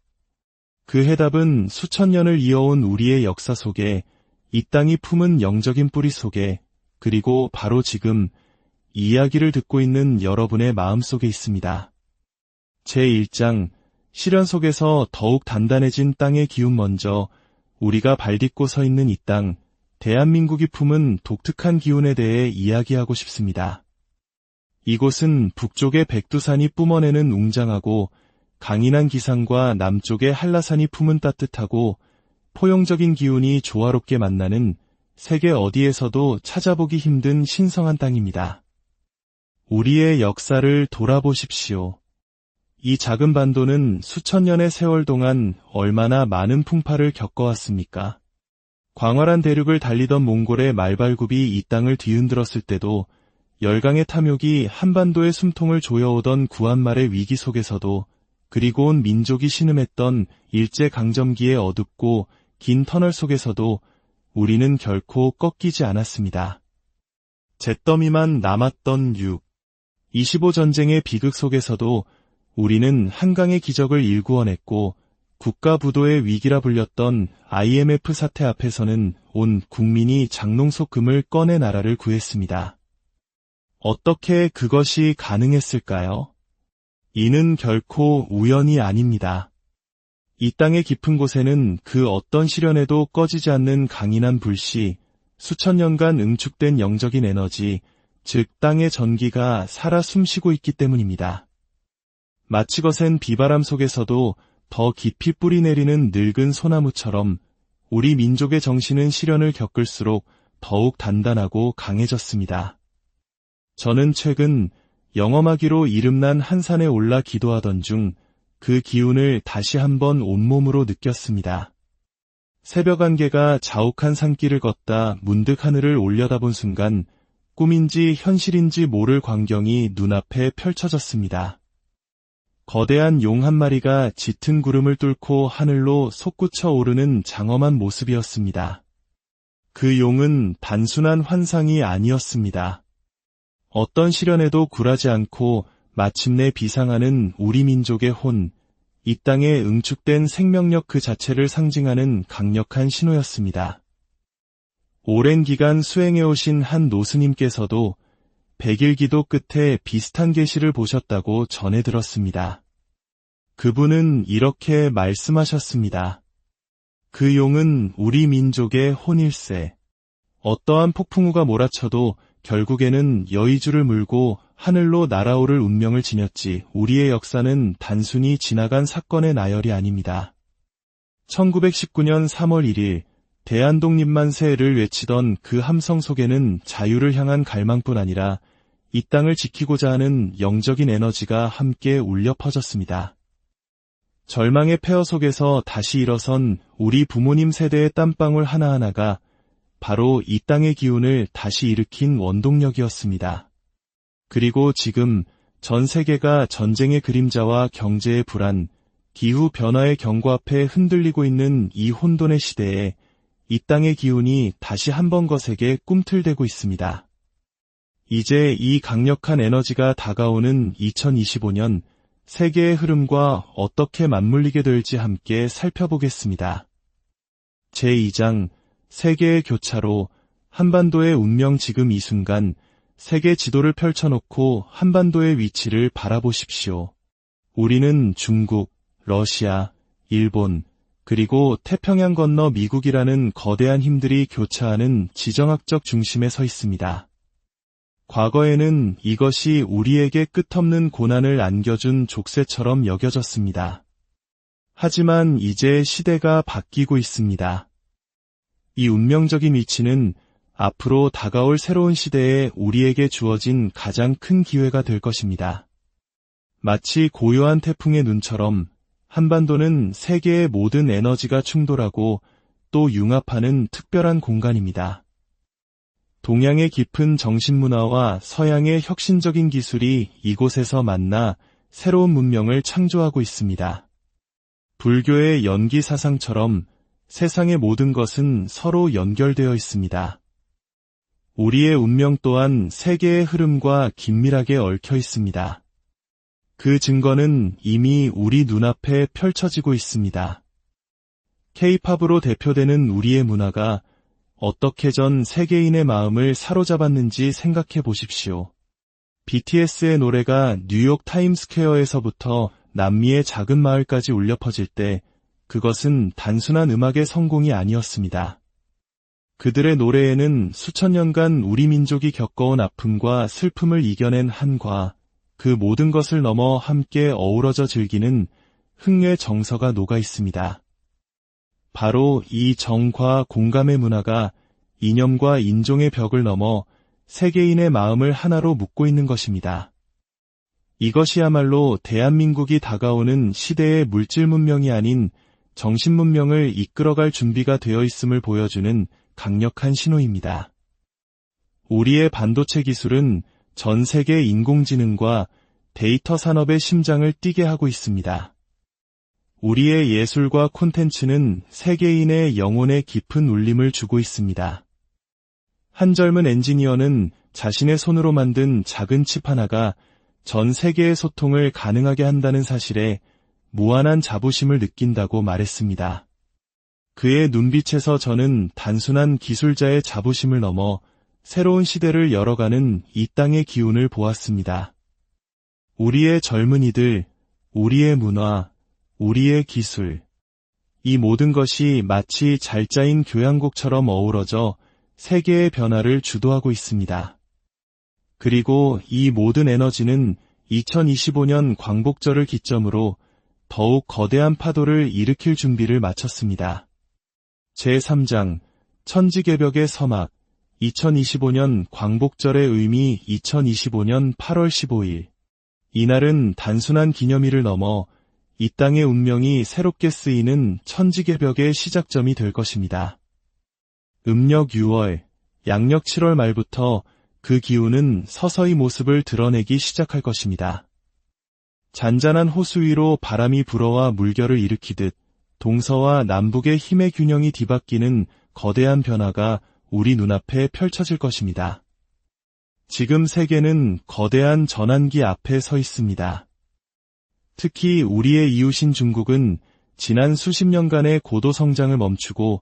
그 해답은 수천 년을 이어온 우리의 역사 속에, 이 땅이 품은 영적인 뿌리 속에, 그리고 바로 지금 이 이야기를 듣고 있는 여러분의 마음속에 있습니다. 제1장, 시련 속에서 더욱 단단해진 땅의 기운. 먼저 우리가 발딛고 서 있는 이 땅, 대한민국이 품은 독특한 기운에 대해 이야기하고 싶습니다. 이곳은 북쪽의 백두산이 뿜어내는 웅장하고 강인한 기상과 남쪽의 한라산이 품은 따뜻하고 포용적인 기운이 조화롭게 만나는 세계 어디에서도 찾아보기 힘든 신성한 땅입니다. 우리의 역사를 돌아보십시오. 이 작은 반도는 수천 년의 세월 동안 얼마나 많은 풍파를 겪어왔습니까? 광활한 대륙을 달리던 몽골의 말발굽이 이 땅을 뒤흔들었을 때도, 열강의 탐욕이 한반도의 숨통을 조여오던 구한말의 위기 속에서도, 그리고 온 민족이 신음했던 일제강점기의 어둡고 긴 터널 속에서도 우리는 결코 꺾이지 않았습니다. 잿더미만 남았던 25전쟁의 비극 속에서도 우리는 한강의 기적을 일구어냈고, 국가 부도의 위기라 불렸던 IMF 사태 앞에서는 온 국민이 장롱 속 금을 꺼내 나라를 구했습니다. 어떻게 그것이 가능했을까요? 이는 결코 우연이 아닙니다. 이 땅의 깊은 곳에는 그 어떤 시련에도 꺼지지 않는 강인한 불씨, 수천 년간 응축된 영적인 에너지, 즉 땅의 전기가 살아 숨쉬고 있기 때문입니다. 마치 거센 비바람 속에서도 더 깊이 뿌리 내리는 늙은 소나무처럼 우리 민족의 정신은 시련을 겪을수록 더욱 단단하고 강해졌습니다. 저는 최근 영험하기로 이름난 한산에 올라 기도하던 중 그 기운을 다시 한번 온몸으로 느꼈습니다. 새벽 안개가 자욱한 산길을 걷다 문득 하늘을 올려다본 순간 꿈인지 현실인지 모를 광경이 눈앞에 펼쳐졌습니다. 거대한 용 한 마리가 짙은 구름을 뚫고 하늘로 솟구쳐 오르는 장엄한 모습이었습니다. 그 용은 단순한 환상이 아니었습니다. 어떤 시련에도 굴하지 않고 마침내 비상하는 우리 민족의 혼, 이 땅에 응축된 생명력 그 자체를 상징하는 강력한 신호였습니다. 오랜 기간 수행해오신 한 노스님께서도 100일 기도 끝에 비슷한 계시를 보셨다고 전해 들었습니다. 그분은 이렇게 말씀하셨습니다. 그 용은 우리 민족의 혼일세. 어떠한 폭풍우가 몰아쳐도 결국에는 여의주를 물고 하늘로 날아오를 운명을 지녔지, 우리의 역사는 단순히 지나간 사건의 나열이 아닙니다. 1919년 3월 1일 대한독립만세를 외치던 그 함성 속에는 자유를 향한 갈망뿐 아니라 이 땅을 지키고자 하는 영적인 에너지가 함께 울려 퍼졌습니다. 절망의 폐허 속에서 다시 일어선 우리 부모님 세대의 땀방울 하나하나가 바로 이 땅의 기운을 다시 일으킨 원동력이었습니다. 그리고 지금 전 세계가 전쟁의 그림자와 경제의 불안, 기후 변화의 경고 앞에 흔들리고 있는 이 혼돈의 시대에 이 땅의 기운이 다시 한번 거세게 꿈틀대고 있습니다. 이제 이 강력한 에너지가 다가오는 2025년 세계의 흐름과 어떻게 맞물리게 될지 함께 살펴보겠습니다. 제2장 세계의 교차로 한반도의 운명. 지금 이 순간 세계 지도를 펼쳐놓고 한반도의 위치를 바라보십시오. 우리는 중국, 러시아, 일본, 그리고 태평양 건너 미국이라는 거대한 힘들이 교차하는 지정학적 중심에 서 있습니다. 과거에는 이것이 우리에게 끝없는 고난을 안겨준 족쇄처럼 여겨졌습니다. 하지만 이제 시대가 바뀌고 있습니다. 이 운명적인 위치는 앞으로 다가올 새로운 시대에 우리에게 주어진 가장 큰 기회가 될 것입니다. 마치 고요한 태풍의 눈처럼 한반도는 세계의 모든 에너지가 충돌하고 또 융합하는 특별한 공간입니다. 동양의 깊은 정신문화와 서양의 혁신적인 기술이 이곳에서 만나 새로운 문명을 창조하고 있습니다. 불교의 연기 사상처럼 세상의 모든 것은 서로 연결되어 있습니다. 우리의 운명 또한 세계의 흐름과 긴밀하게 얽혀 있습니다. 그 증거는 이미 우리 눈앞에 펼쳐지고 있습니다. K-팝으로 대표되는 우리의 문화가 어떻게 전 세계인의 마음을 사로잡았는지 생각해 보십시오. BTS의 노래가 뉴욕 타임스퀘어에서부터 남미의 작은 마을까지 울려 퍼질 때 그것은 단순한 음악의 성공이 아니었습니다. 그들의 노래에는 수천 년간 우리 민족이 겪어온 아픔과 슬픔을 이겨낸 한과 그 모든 것을 넘어 함께 어우러져 즐기는 흥의 정서가 녹아 있습니다. 바로 이 정과 공감의 문화가 이념과 인종의 벽을 넘어 세계인의 마음을 하나로 묶고 있는 것입니다. 이것이야말로 대한민국이 다가오는 시대의 물질 문명이 아닌 정신 문명을 이끌어갈 준비가 되어 있음을 보여주는 강력한 신호입니다. 우리의 반도체 기술은 전 세계 인공지능과 데이터 산업의 심장을 뛰게 하고 있습니다. 우리의 예술과 콘텐츠는 세계인의 영혼에 깊은 울림을 주고 있습니다. 한 젊은 엔지니어는 자신의 손으로 만든 작은 칩 하나가 전 세계의 소통을 가능하게 한다는 사실에 무한한 자부심을 느낀다고 말했습니다. 그의 눈빛에서 저는 단순한 기술자의 자부심을 넘어 새로운 시대를 열어가는 이 땅의 기운을 보았습니다. 우리의 젊은이들, 우리의 문화, 우리의 기술, 이 모든 것이 마치 잘 짜인 교향곡처럼 어우러져 세계의 변화를 주도하고 있습니다. 그리고 이 모든 에너지는 2025년 광복절을 기점으로 더욱 거대한 파도를 일으킬 준비를 마쳤습니다. 제3장 천지개벽의 서막 2025년 광복절의 의미. 2025년 8월 15일 이날은 단순한 기념일을 넘어 이 땅의 운명이 새롭게 쓰이는 천지개벽의 시작점이 될 것입니다. 음력 6월, 양력 7월 말부터 그 기운은 서서히 모습을 드러내기 시작할 것입니다. 잔잔한 호수 위로 바람이 불어와 물결을 일으키듯 동서와 남북의 힘의 균형이 뒤바뀌는 거대한 변화가 우리 눈앞에 펼쳐질 것입니다. 지금 세계는 거대한 전환기 앞에 서 있습니다. 특히 우리의 이웃인 중국은 지난 수십 년간의 고도 성장을 멈추고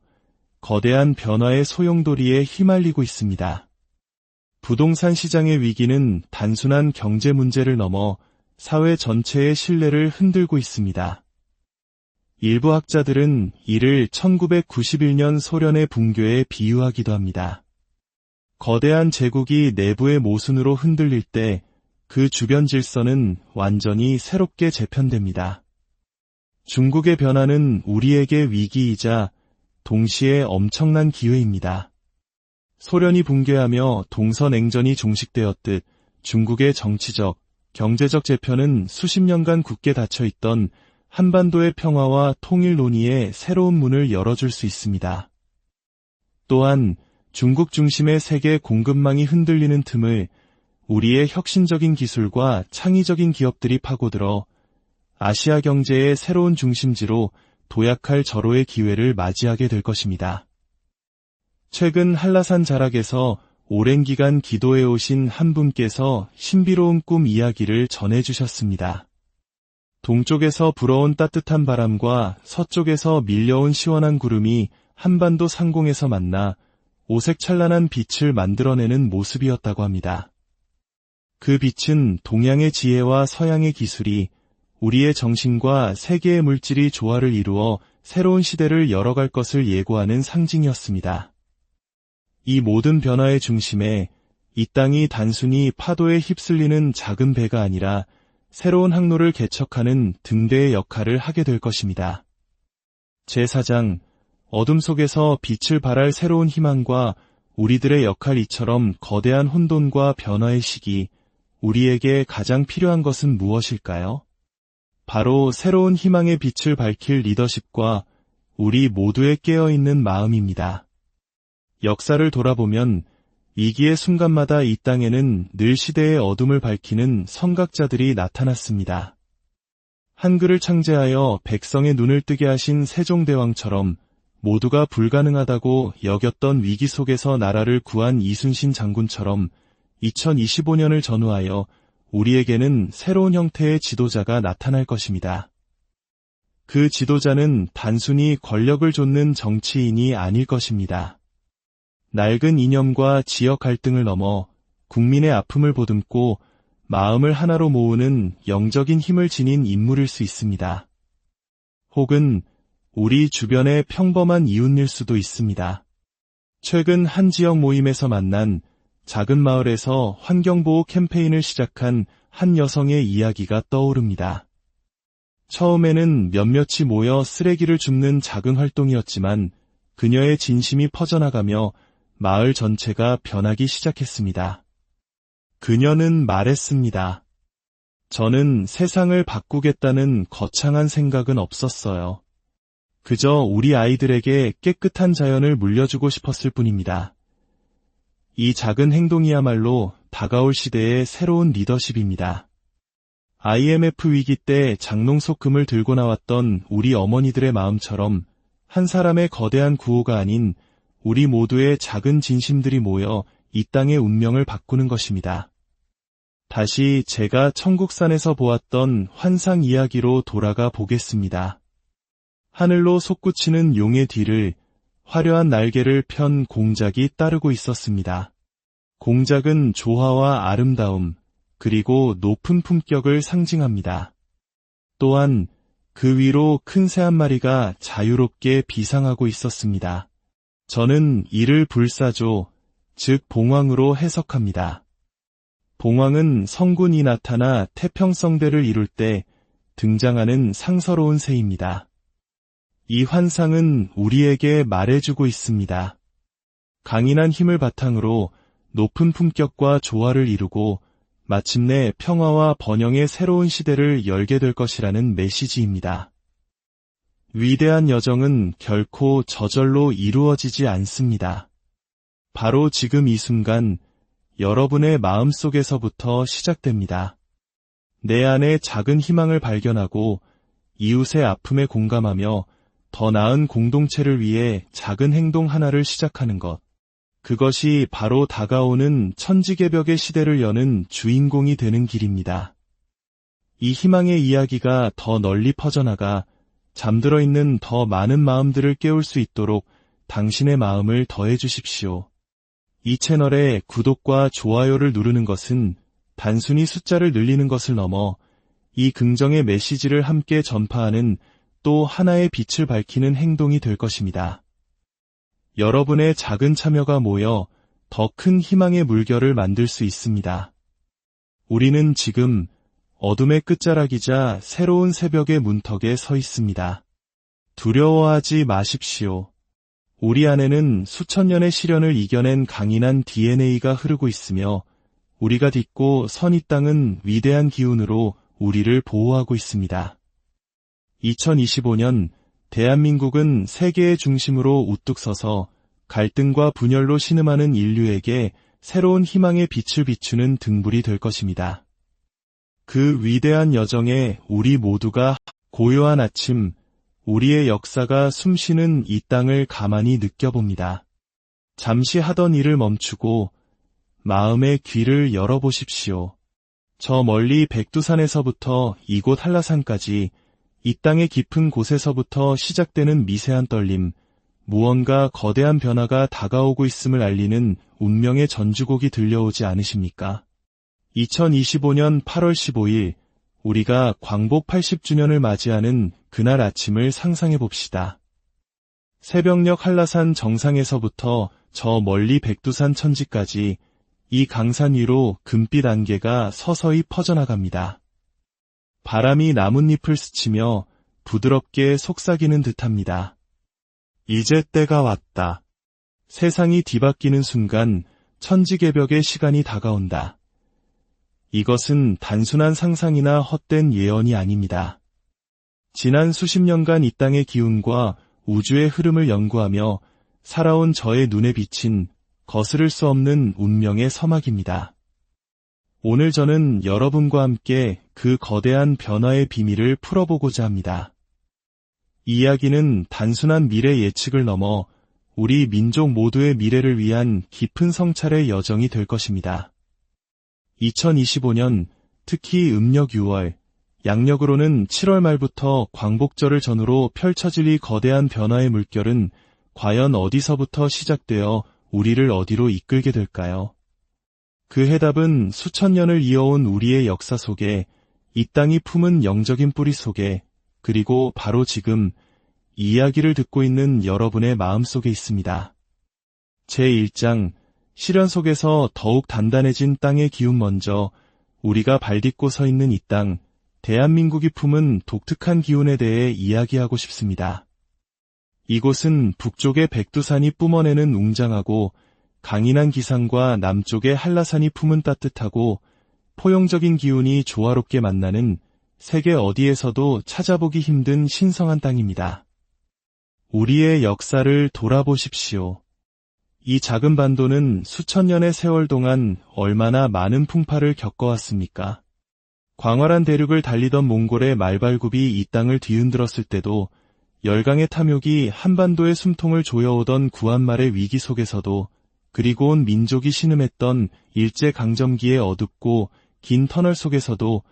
거대한 변화의 소용돌이에 휘말리고 있습니다. 부동산 시장의 위기는 단순한 경제 문제를 넘어 사회 전체의 신뢰를 흔들고 있습니다. 일부 학자들은 이를 1991년 소련의 붕괴에 비유하기도 합니다. 거대한 제국이 내부의 모순으로 흔들릴 때 그 주변 질서는 완전히 새롭게 재편됩니다. 중국의 변화는 우리에게 위기이자 동시에 엄청난 기회입니다. 소련이 붕괴하며 동서냉전이 종식되었듯 중국의 정치적, 경제적 재편은 수십 년간 굳게 닫혀있던 한반도의 평화와 통일 논의에 새로운 문을 열어줄 수 있습니다. 또한 중국 중심의 세계 공급망이 흔들리는 틈을 우리의 혁신적인 기술과 창의적인 기업들이 파고들어 아시아 경제의 새로운 중심지로 도약할 절호의 기회를 맞이하게 될 것입니다. 최근 한라산 자락에서 오랜 기간 기도해 오신 한 분께서 신비로운 꿈 이야기를 전해주셨습니다. 동쪽에서 불어온 따뜻한 바람과 서쪽에서 밀려온 시원한 구름이 한반도 상공에서 만나 오색찬란한 빛을 만들어내는 모습이었다고 합니다. 그 빛은 동양의 지혜와 서양의 기술이 우리의 정신과 세계의 물질이 조화를 이루어 새로운 시대를 열어갈 것을 예고하는 상징이었습니다. 이 모든 변화의 중심에 이 땅이 단순히 파도에 휩쓸리는 작은 배가 아니라 새로운 항로를 개척하는 등대의 역할을 하게 될 것입니다. 제4장, 어둠 속에서 빛을 발할 새로운 희망과 우리들의 역할 이처럼 거대한 혼돈과 변화의 시기, 우리에게 가장 필요한 것은 무엇일까요? 바로 새로운 희망의 빛을 밝힐 리더십과 우리 모두의 깨어있는 마음입니다. 역사를 돌아보면 위기의 순간마다 이 땅에는 늘 시대의 어둠을 밝히는 선각자들이 나타났습니다. 한글을 창제하여 백성의 눈을 뜨게 하신 세종대왕처럼 모두가 불가능하다고 여겼던 위기 속에서 나라를 구한 이순신 장군처럼 2025년을 전후하여 우리에게는 새로운 형태의 지도자가 나타날 것입니다. 그 지도자는 단순히 권력을 좇는 정치인이 아닐 것입니다. 낡은 이념과 지역 갈등을 넘어 국민의 아픔을 보듬고 마음을 하나로 모으는 영적인 힘을 지닌 인물일 수 있습니다. 혹은 우리 주변의 평범한 이웃일 수도 있습니다. 최근 한 지역 모임에서 만난 작은 마을에서 환경보호 캠페인을 시작한 한 여성의 이야기가 떠오릅니다. 처음에는 몇몇이 모여 쓰레기를 줍는 작은 활동이었지만 그녀의 진심이 퍼져나가며 마을 전체가 변하기 시작했습니다. 그녀는 말했습니다. 저는 세상을 바꾸겠다는 거창한 생각은 없었어요. 그저 우리 아이들에게 깨끗한 자연을 물려주고 싶었을 뿐입니다. 이 작은 행동이야말로 다가올 시대의 새로운 리더십입니다. IMF 위기 때 장롱 속 금을 들고 나왔던 우리 어머니들의 마음처럼 한 사람의 거대한 구호가 아닌 우리 모두의 작은 진심들이 모여 이 땅의 운명을 바꾸는 것입니다. 다시 제가 천국산에서 보았던 환상 이야기로 돌아가 보겠습니다. 하늘로 솟구치는 용의 뒤를 화려한 날개를 편 공작이 따르고 있었습니다. 공작은 조화와 아름다움, 그리고 높은 품격을 상징합니다. 또한 그 위로 큰 새 한 마리가 자유롭게 비상하고 있었습니다. 저는 이를 불사조, 즉 봉황으로 해석합니다. 봉황은 성군이 나타나 태평성대를 이룰 때 등장하는 상서로운 새입니다. 이 환상은 우리에게 말해주고 있습니다. 강인한 힘을 바탕으로 높은 품격과 조화를 이루고 마침내 평화와 번영의 새로운 시대를 열게 될 것이라는 메시지입니다. 위대한 여정은 결코 저절로 이루어지지 않습니다. 바로 지금 이 순간 여러분의 마음속에서부터 시작됩니다. 내 안에 작은 희망을 발견하고 이웃의 아픔에 공감하며 더 나은 공동체를 위해 작은 행동 하나를 시작하는 것. 그것이 바로 다가오는 천지개벽의 시대를 여는 주인공이 되는 길입니다. 이 희망의 이야기가 더 널리 퍼져나가 잠들어 있는 더 많은 마음들을 깨울 수 있도록 당신의 마음을 더해 주십시오. 이 채널에 구독과 좋아요를 누르는 것은 단순히 숫자를 늘리는 것을 넘어 이 긍정의 메시지를 함께 전파하는 또 하나의 빛을 밝히는 행동이 될 것입니다. 여러분의 작은 참여가 모여 더 큰 희망의 물결을 만들 수 있습니다. 우리는 지금 어둠의 끝자락이자 새로운 새벽의 문턱에 서 있습니다. 두려워하지 마십시오. 우리 안에는 수천 년의 시련을 이겨낸 강인한 DNA가 흐르고 있으며 우리가 딛고 선 이 땅은 위대한 기운으로 우리를 보호하고 있습니다. 2025년 대한민국은 세계의 중심으로 우뚝 서서 갈등과 분열로 신음하는 인류에게 새로운 희망의 빛을 비추는 등불이 될 것입니다. 그 위대한 여정에 우리 모두가 고요한 아침, 우리의 역사가 숨쉬는 이 땅을 가만히 느껴봅니다. 잠시 하던 일을 멈추고 마음의 귀를 열어보십시오. 저 멀리 백두산에서부터 이곳 한라산까지 이 땅의 깊은 곳에서부터 시작되는 미세한 떨림, 무언가 거대한 변화가 다가오고 있음을 알리는 운명의 전주곡이 들려오지 않으십니까? 2025년 8월 15일 우리가 광복 80주년을 맞이하는 그날 아침을 상상해 봅시다. 새벽녘 한라산 정상에서부터 저 멀리 백두산 천지까지 이 강산 위로 금빛 안개가 서서히 퍼져나갑니다. 바람이 나뭇잎을 스치며 부드럽게 속삭이는 듯합니다. 이제 때가 왔다. 세상이 뒤바뀌는 순간 천지개벽의 시간이 다가온다. 이것은 단순한 상상이나 헛된 예언이 아닙니다. 지난 수십 년간 이 땅의 기운과 우주의 흐름을 연구하며 살아온 저의 눈에 비친 거스를 수 없는 운명의 서막입니다. 오늘 저는 여러분과 함께 그 거대한 변화의 비밀을 풀어보고자 합니다. 이 이야기는 단순한 미래 예측을 넘어 우리 민족 모두의 미래를 위한 깊은 성찰의 여정이 될 것입니다. 2025년, 특히 음력 6월, 양력으로는 7월 말부터 광복절을 전후로 펼쳐질 이 거대한 변화의 물결은 과연 어디서부터 시작되어 우리를 어디로 이끌게 될까요? 그 해답은 수천 년을 이어온 우리의 역사 속에, 이 땅이 품은 영적인 뿌리 속에, 그리고 바로 지금 이 이야기를 듣고 있는 여러분의 마음 속에 있습니다. 제1장, 시련 속에서 더욱 단단해진 땅의 기운. 먼저 우리가 발딛고 서 있는 이 땅, 대한민국이 품은 독특한 기운에 대해 이야기하고 싶습니다. 이곳은 북쪽의 백두산이 뿜어내는 웅장하고 강인한 기상과 남쪽의 한라산이 품은 따뜻하고 포용적인 기운이 조화롭게 만나는 세계 어디에서도 찾아보기 힘든 신성한 땅입니다. 우리의 역사를 돌아보십시오. 이 작은 반도는 수천 년의 세월 동안 얼마나 많은 풍파를 겪어왔습니까? 광활한 대륙을 달리던 몽골의 말발굽이 이 땅을 뒤흔들었을 때도, 열강의 탐욕이 한반도의 숨통을 조여오던 구한말의 위기 속에서도, 그리고 온 민족이 신음했던 일제강점기의 어둡고 긴 터널 속에서도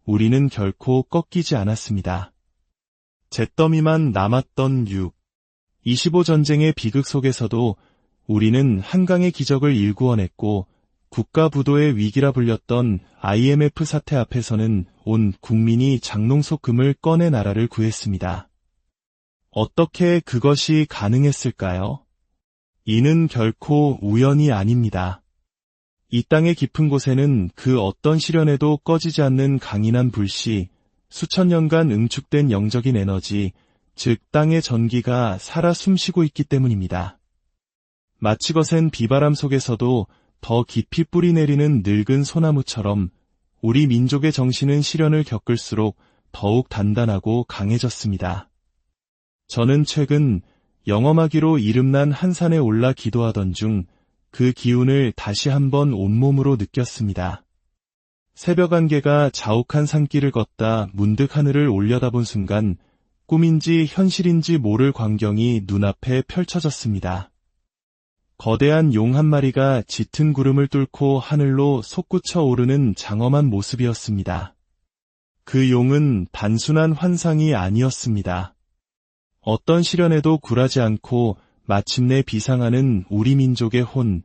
우리는 결코 꺾이지 않았습니다. 잿더미만 남았던 25전쟁의 비극 속에서도 우리는 한강의 기적을 일구어냈고, 국가 부도의 위기라 불렸던 IMF 사태 앞에서는 온 국민이 장롱 속 금을 꺼내 나라를 구했습니다. 어떻게 그것이 가능했을까요? 이는 결코 우연이 아닙니다. 이 땅의 깊은 곳에는 그 어떤 시련에도 꺼지지 않는 강인한 불씨, 수천 년간 응축된 영적인 에너지, 즉 땅의 전기가 살아 숨쉬고 있기 때문입니다. 마치 거센 비바람 속에서도 더 깊이 뿌리 내리는 늙은 소나무처럼 우리 민족의 정신은 시련을 겪을수록 더욱 단단하고 강해졌습니다. 저는 최근 영험하기로 이름난 한산에 올라 기도하던 중 그 기운을 다시 한번 온몸으로 느꼈습니다. 새벽 안개가 자욱한 산길을 걷다 문득 하늘을 올려다본 순간 꿈인지 현실인지 모를 광경이 눈앞에 펼쳐졌습니다. 거대한 용 한 마리가 짙은 구름을 뚫고 하늘로 솟구쳐 오르는 장엄한 모습이었습니다. 그 용은 단순한 환상이 아니었습니다. 어떤 시련에도 굴하지 않고 마침내 비상하는 우리 민족의 혼,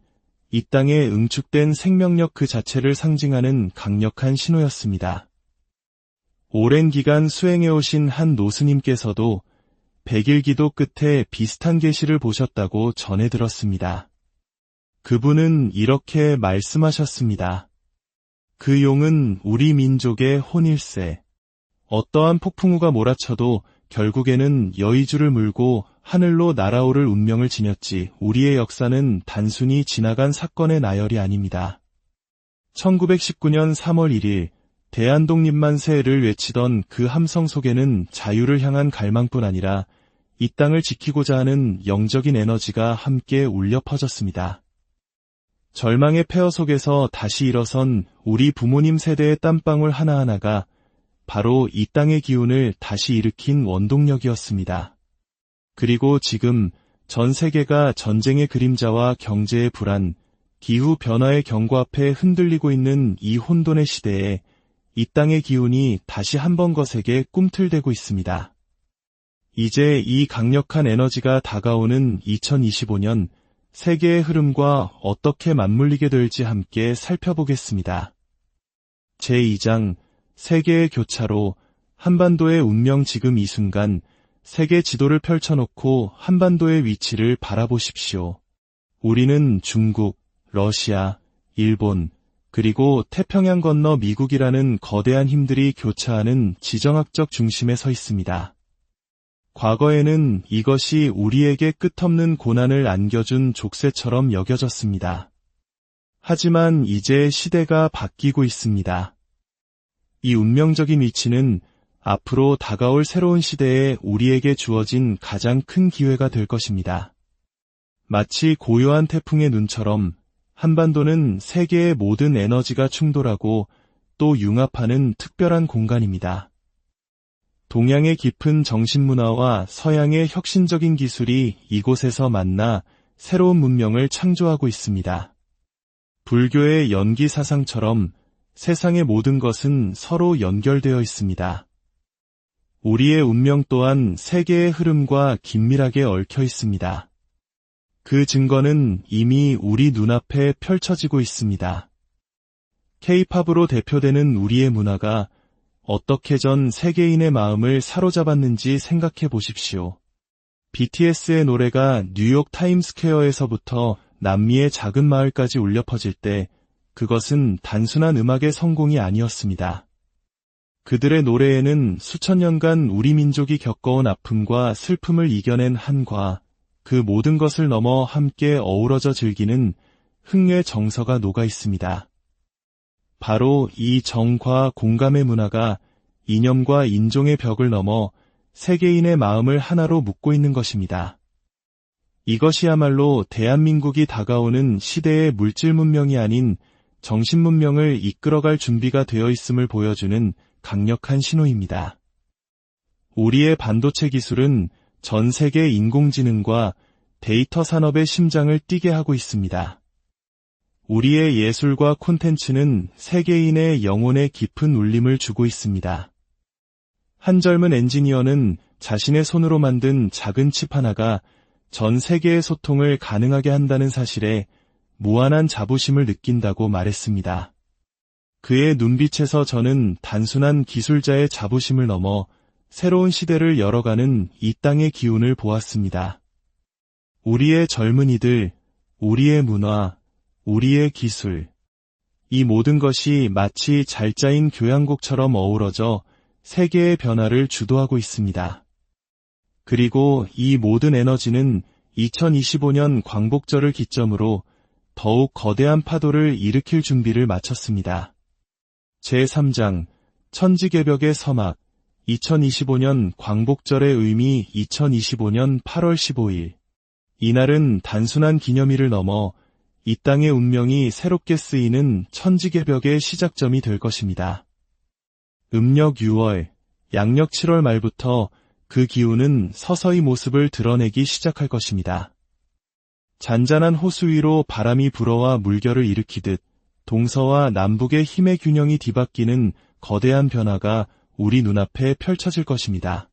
이 땅에 응축된 생명력 그 자체를 상징하는 강력한 신호였습니다. 오랜 기간 수행해오신 한 노스님께서도 100일 기도 끝에 비슷한 계시를 보셨다고 전해 들었습니다. 그분은 이렇게 말씀하셨습니다. 그 용은 우리 민족의 혼일세. 어떠한 폭풍우가 몰아쳐도 결국에는 여의주를 물고 하늘로 날아오를 운명을 지녔지 우리의 역사는 단순히 지나간 사건의 나열이 아닙니다. 1919년 3월 1일 대한독립만세를 외치던 그 함성 속에는 자유를 향한 갈망뿐 아니라 이 땅을 지키고자 하는 영적인 에너지가 함께 울려 퍼졌습니다. 절망의 폐허 속에서 다시 일어선 우리 부모님 세대의 땀방울 하나하나가 바로 이 땅의 기운을 다시 일으킨 원동력이었습니다. 그리고 지금 전 세계가 전쟁의 그림자와 경제의 불안, 기후 변화의 경고 앞에 흔들리고 있는 이 혼돈의 시대에 이 땅의 기운이 다시 한번 거세게 꿈틀대고 있습니다. 이제 이 강력한 에너지가 다가오는 2025년 세계의 흐름과 어떻게 맞물리게 될지 함께 살펴보겠습니다. 제2장 세계의 교차로 한반도의 운명 지금 이 순간 세계 지도를 펼쳐놓고 한반도의 위치를 바라보십시오. 우리는 중국, 러시아, 일본, 그리고 태평양 건너 미국이라는 거대한 힘들이 교차하는 지정학적 중심에 서 있습니다. 과거에는 이것이 우리에게 끝없는 고난을 안겨준 족쇄처럼 여겨졌습니다. 하지만 이제 시대가 바뀌고 있습니다. 이 운명적인 위치는 앞으로 다가올 새로운 시대에 우리에게 주어진 가장 큰 기회가 될 것입니다. 마치 고요한 태풍의 눈처럼 한반도는 세계의 모든 에너지가 충돌하고 또 융합하는 특별한 공간입니다. 동양의 깊은 정신문화와 서양의 혁신적인 기술이 이곳에서 만나 새로운 문명을 창조하고 있습니다. 불교의 연기 사상처럼 세상의 모든 것은 서로 연결되어 있습니다. 우리의 운명 또한 세계의 흐름과 긴밀하게 얽혀 있습니다. 그 증거는 이미 우리 눈앞에 펼쳐지고 있습니다. K-팝으로 대표되는 우리의 문화가 어떻게 전 세계인의 마음을 사로잡았는지 생각해 보십시오. BTS의 노래가 뉴욕 타임스퀘어에서부터 남미의 작은 마을까지 울려 퍼질 때 그것은 단순한 음악의 성공이 아니었습니다. 그들의 노래에는 수천 년간 우리 민족이 겪어온 아픔과 슬픔을 이겨낸 한과 그 모든 것을 넘어 함께 어우러져 즐기는 흥의 정서가 녹아 있습니다. 바로 이 정과 공감의 문화가 이념과 인종의 벽을 넘어 세계인의 마음을 하나로 묶고 있는 것입니다. 이것이야말로 대한민국이 다가오는 시대의 물질 문명이 아닌 정신 문명을 이끌어갈 준비가 되어 있음을 보여주는 강력한 신호입니다. 우리의 반도체 기술은 전 세계 인공지능과 데이터 산업의 심장을 뛰게 하고 있습니다. 우리의 예술과 콘텐츠는 세계인의 영혼에 깊은 울림을 주고 있습니다. 한 젊은 엔지니어는 자신의 손으로 만든 작은 칩 하나가 전 세계의 소통을 가능하게 한다는 사실에 무한한 자부심을 느낀다고 말했습니다. 그의 눈빛에서 저는 단순한 기술자의 자부심을 넘어 새로운 시대를 열어가는 이 땅의 기운을 보았습니다. 우리의 젊은이들, 우리의 문화, 우리의 기술, 이 모든 것이 마치 잘 짜인 교향곡처럼 어우러져 세계의 변화를 주도하고 있습니다. 그리고 이 모든 에너지는 2025년 광복절을 기점으로 더욱 거대한 파도를 일으킬 준비를 마쳤습니다. 제3장 천지개벽의 서막 2025년 광복절의 의미 2025년 8월 15일 이날은 단순한 기념일을 넘어 이 땅의 운명이 새롭게 쓰이는 천지개벽의 시작점이 될 것입니다. 음력 6월, 양력 7월 말부터 그 기운은 서서히 모습을 드러내기 시작할 것입니다. 잔잔한 호수 위로 바람이 불어와 물결을 일으키듯 동서와 남북의 힘의 균형이 뒤바뀌는 거대한 변화가 우리 눈앞에 펼쳐질 것입니다.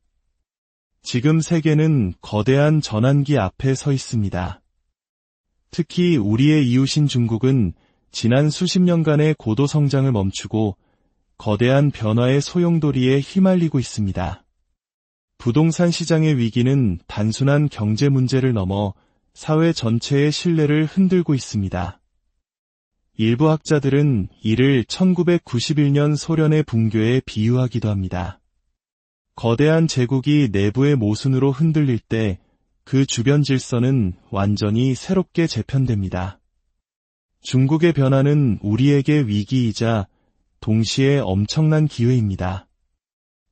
지금 세계는 거대한 전환기 앞에 서 있습니다. 특히 우리의 이웃인 중국은 지난 수십 년간의 고도 성장을 멈추고 거대한 변화의 소용돌이에 휘말리고 있습니다. 부동산 시장의 위기는 단순한 경제 문제를 넘어 사회 전체의 신뢰를 흔들고 있습니다. 일부 학자들은 이를 1991년 소련의 붕괴에 비유하기도 합니다. 거대한 제국이 내부의 모순으로 흔들릴 때 그 주변 질서는 완전히 새롭게 재편됩니다. 중국의 변화는 우리에게 위기이자 동시에 엄청난 기회입니다.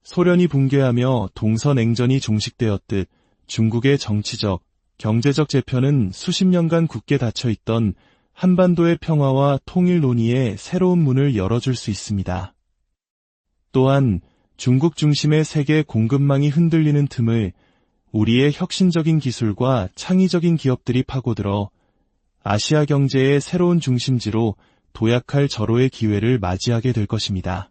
소련이 붕괴하며 동서냉전이 종식되었듯 중국의 정치적, 경제적 재편은 수십 년간 굳게 닫혀있던 한반도의 평화와 통일 논의에 새로운 문을 열어줄 수 있습니다. 또한 중국 중심의 세계 공급망이 흔들리는 틈을 우리의 혁신적인 기술과 창의적인 기업들이 파고들어 아시아 경제의 새로운 중심지로 도약할 절호의 기회를 맞이하게 될 것입니다.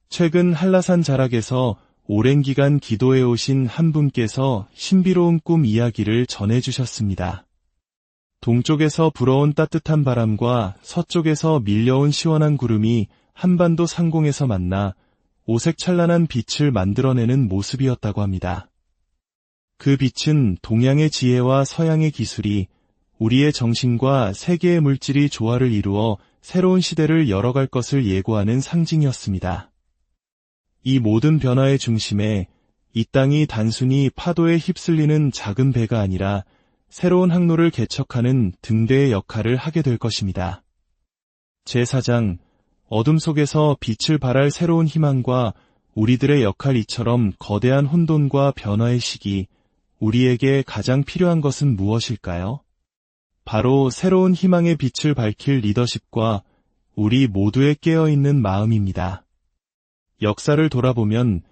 최근 한라산 자락에서 오랜 기간 기도해 오신 한 분께서 신비로운 꿈 이야기를 전해주셨습니다. 동쪽에서 불어온 따뜻한 바람과 서쪽에서 밀려온 시원한 구름이 한반도 상공에서 만나 오색찬란한 빛을 만들어내는 모습이었다고 합니다. 그 빛은 동양의 지혜와 서양의 기술이 우리의 정신과 세계의 물질이 조화를 이루어 새로운 시대를 열어갈 것을 예고하는 상징이었습니다. 이 모든 변화의 중심에 이 땅이 단순히 파도에 휩쓸리는 작은 배가 아니라 새로운 항로를 개척하는 등대의 역할을 하게 될 것입니다. 제4장, 어둠 속에서 빛을 발할 새로운 희망과 우리들의 역할 이처럼 거대한 혼돈과 변화의 시기, 우리에게 가장 필요한 것은 무엇일까요? 바로 새로운 희망의 빛을 밝힐 리더십과 우리 모두의 깨어있는 마음입니다. 역사를 돌아보면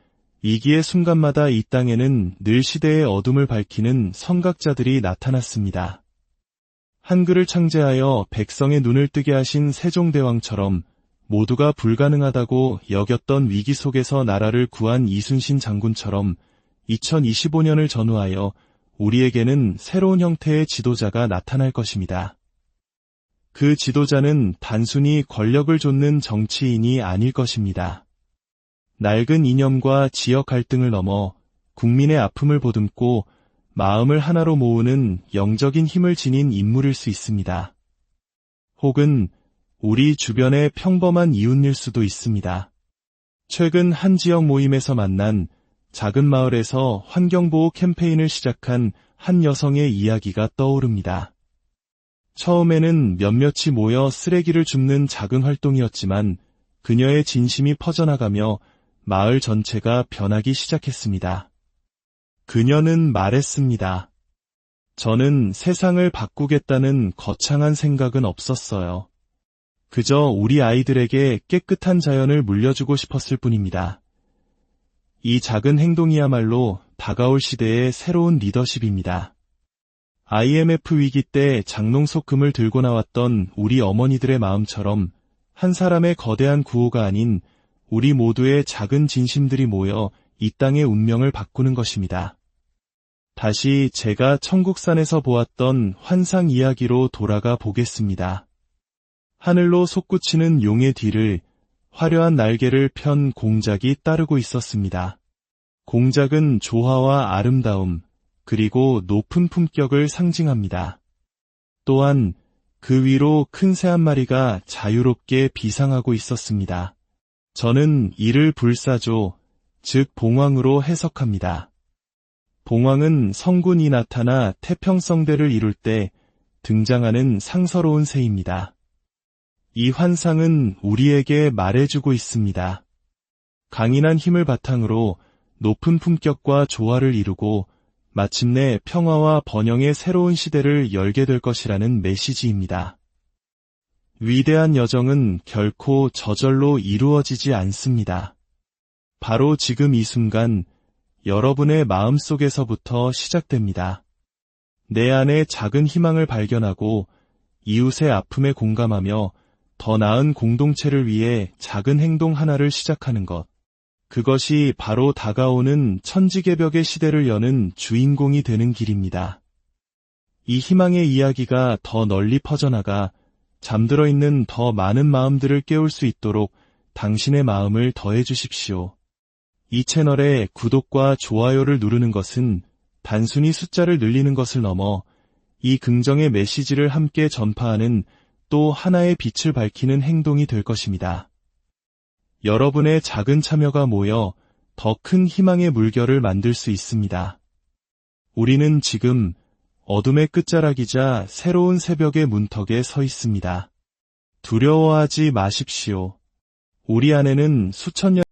위기의 순간마다 이 땅에는 늘 시대의 어둠을 밝히는 선각자들이 나타났습니다. 한글을 창제하여 백성의 눈을 뜨게 하신 세종대왕처럼 모두가 불가능하다고 여겼던 위기 속에서 나라를 구한 이순신 장군처럼 2025년을 전후하여 우리에게는 새로운 형태의 지도자가 나타날 것입니다. 그 지도자는 단순히 권력을 좇는 정치인이 아닐 것입니다. 낡은 이념과 지역 갈등을 넘어 국민의 아픔을 보듬고 마음을 하나로 모으는 영적인 힘을 지닌 인물일 수 있습니다. 혹은 우리 주변의 평범한 이웃일 수도 있습니다. 최근 한 지역 모임에서 만난 작은 마을에서 환경보호 캠페인을 시작한 한 여성의 이야기가 떠오릅니다. 처음에는 몇몇이 모여 쓰레기를 줍는 작은 활동이었지만 그녀의 진심이 퍼져나가며 마을 전체가 변하기 시작했습니다. 그녀는 말했습니다. 저는 세상을 바꾸겠다는 거창한 생각은 없었어요. 그저 우리 아이들에게 깨끗한 자연을 물려주고 싶었을 뿐입니다. 이 작은 행동이야말로 다가올 시대의 새로운 리더십입니다. IMF 위기 때 장롱 속 금을 들고 나왔던 우리 어머니들의 마음처럼 한 사람의 거대한 구호가 아닌 우리 모두의 작은 진심들이 모여 이 땅의 운명을 바꾸는 것입니다. 다시 제가 천국산에서 보았던 환상 이야기로 돌아가 보겠습니다. 하늘로 솟구치는 용의 뒤를 화려한 날개를 편 공작이 따르고 있었습니다. 공작은 조화와 아름다움, 그리고 높은 품격을 상징합니다. 또한 그 위로 큰 새 한 마리가 자유롭게 비상하고 있었습니다. 저는 이를 불사조, 즉 봉황으로 해석합니다. 봉황은 성군이 나타나 태평성대를 이룰 때 등장하는 상서로운 새입니다. 이 환상은 우리에게 말해주고 있습니다. 강인한 힘을 바탕으로 높은 품격과 조화를 이루고 마침내 평화와 번영의 새로운 시대를 열게 될 것이라는 메시지입니다. 위대한 여정은 결코 저절로 이루어지지 않습니다. 바로 지금 이 순간 여러분의 마음속에서부터 시작됩니다. 내 안에 작은 희망을 발견하고 이웃의 아픔에 공감하며 더 나은 공동체를 위해 작은 행동 하나를 시작하는 것. 그것이 바로 다가오는 천지개벽의 시대를 여는 주인공이 되는 길입니다. 이 희망의 이야기가 더 널리 퍼져나가 잠들어 있는 더 많은 마음들을 깨울 수 있도록 당신의 마음을 더해 주십시오. 이 채널에 구독과 좋아요를 누르는 것은 단순히 숫자를 늘리는 것을 넘어 이 긍정의 메시지를 함께 전파하는 또 하나의 빛을 밝히는 행동이 될 것입니다. 여러분의 작은 참여가 모여 더 큰 희망의 물결을 만들 수 있습니다. 우리는 지금 어둠의 끝자락이자 새로운 새벽의 문턱에 서 있습니다. 두려워하지 마십시오. 우리 안에는 수천 년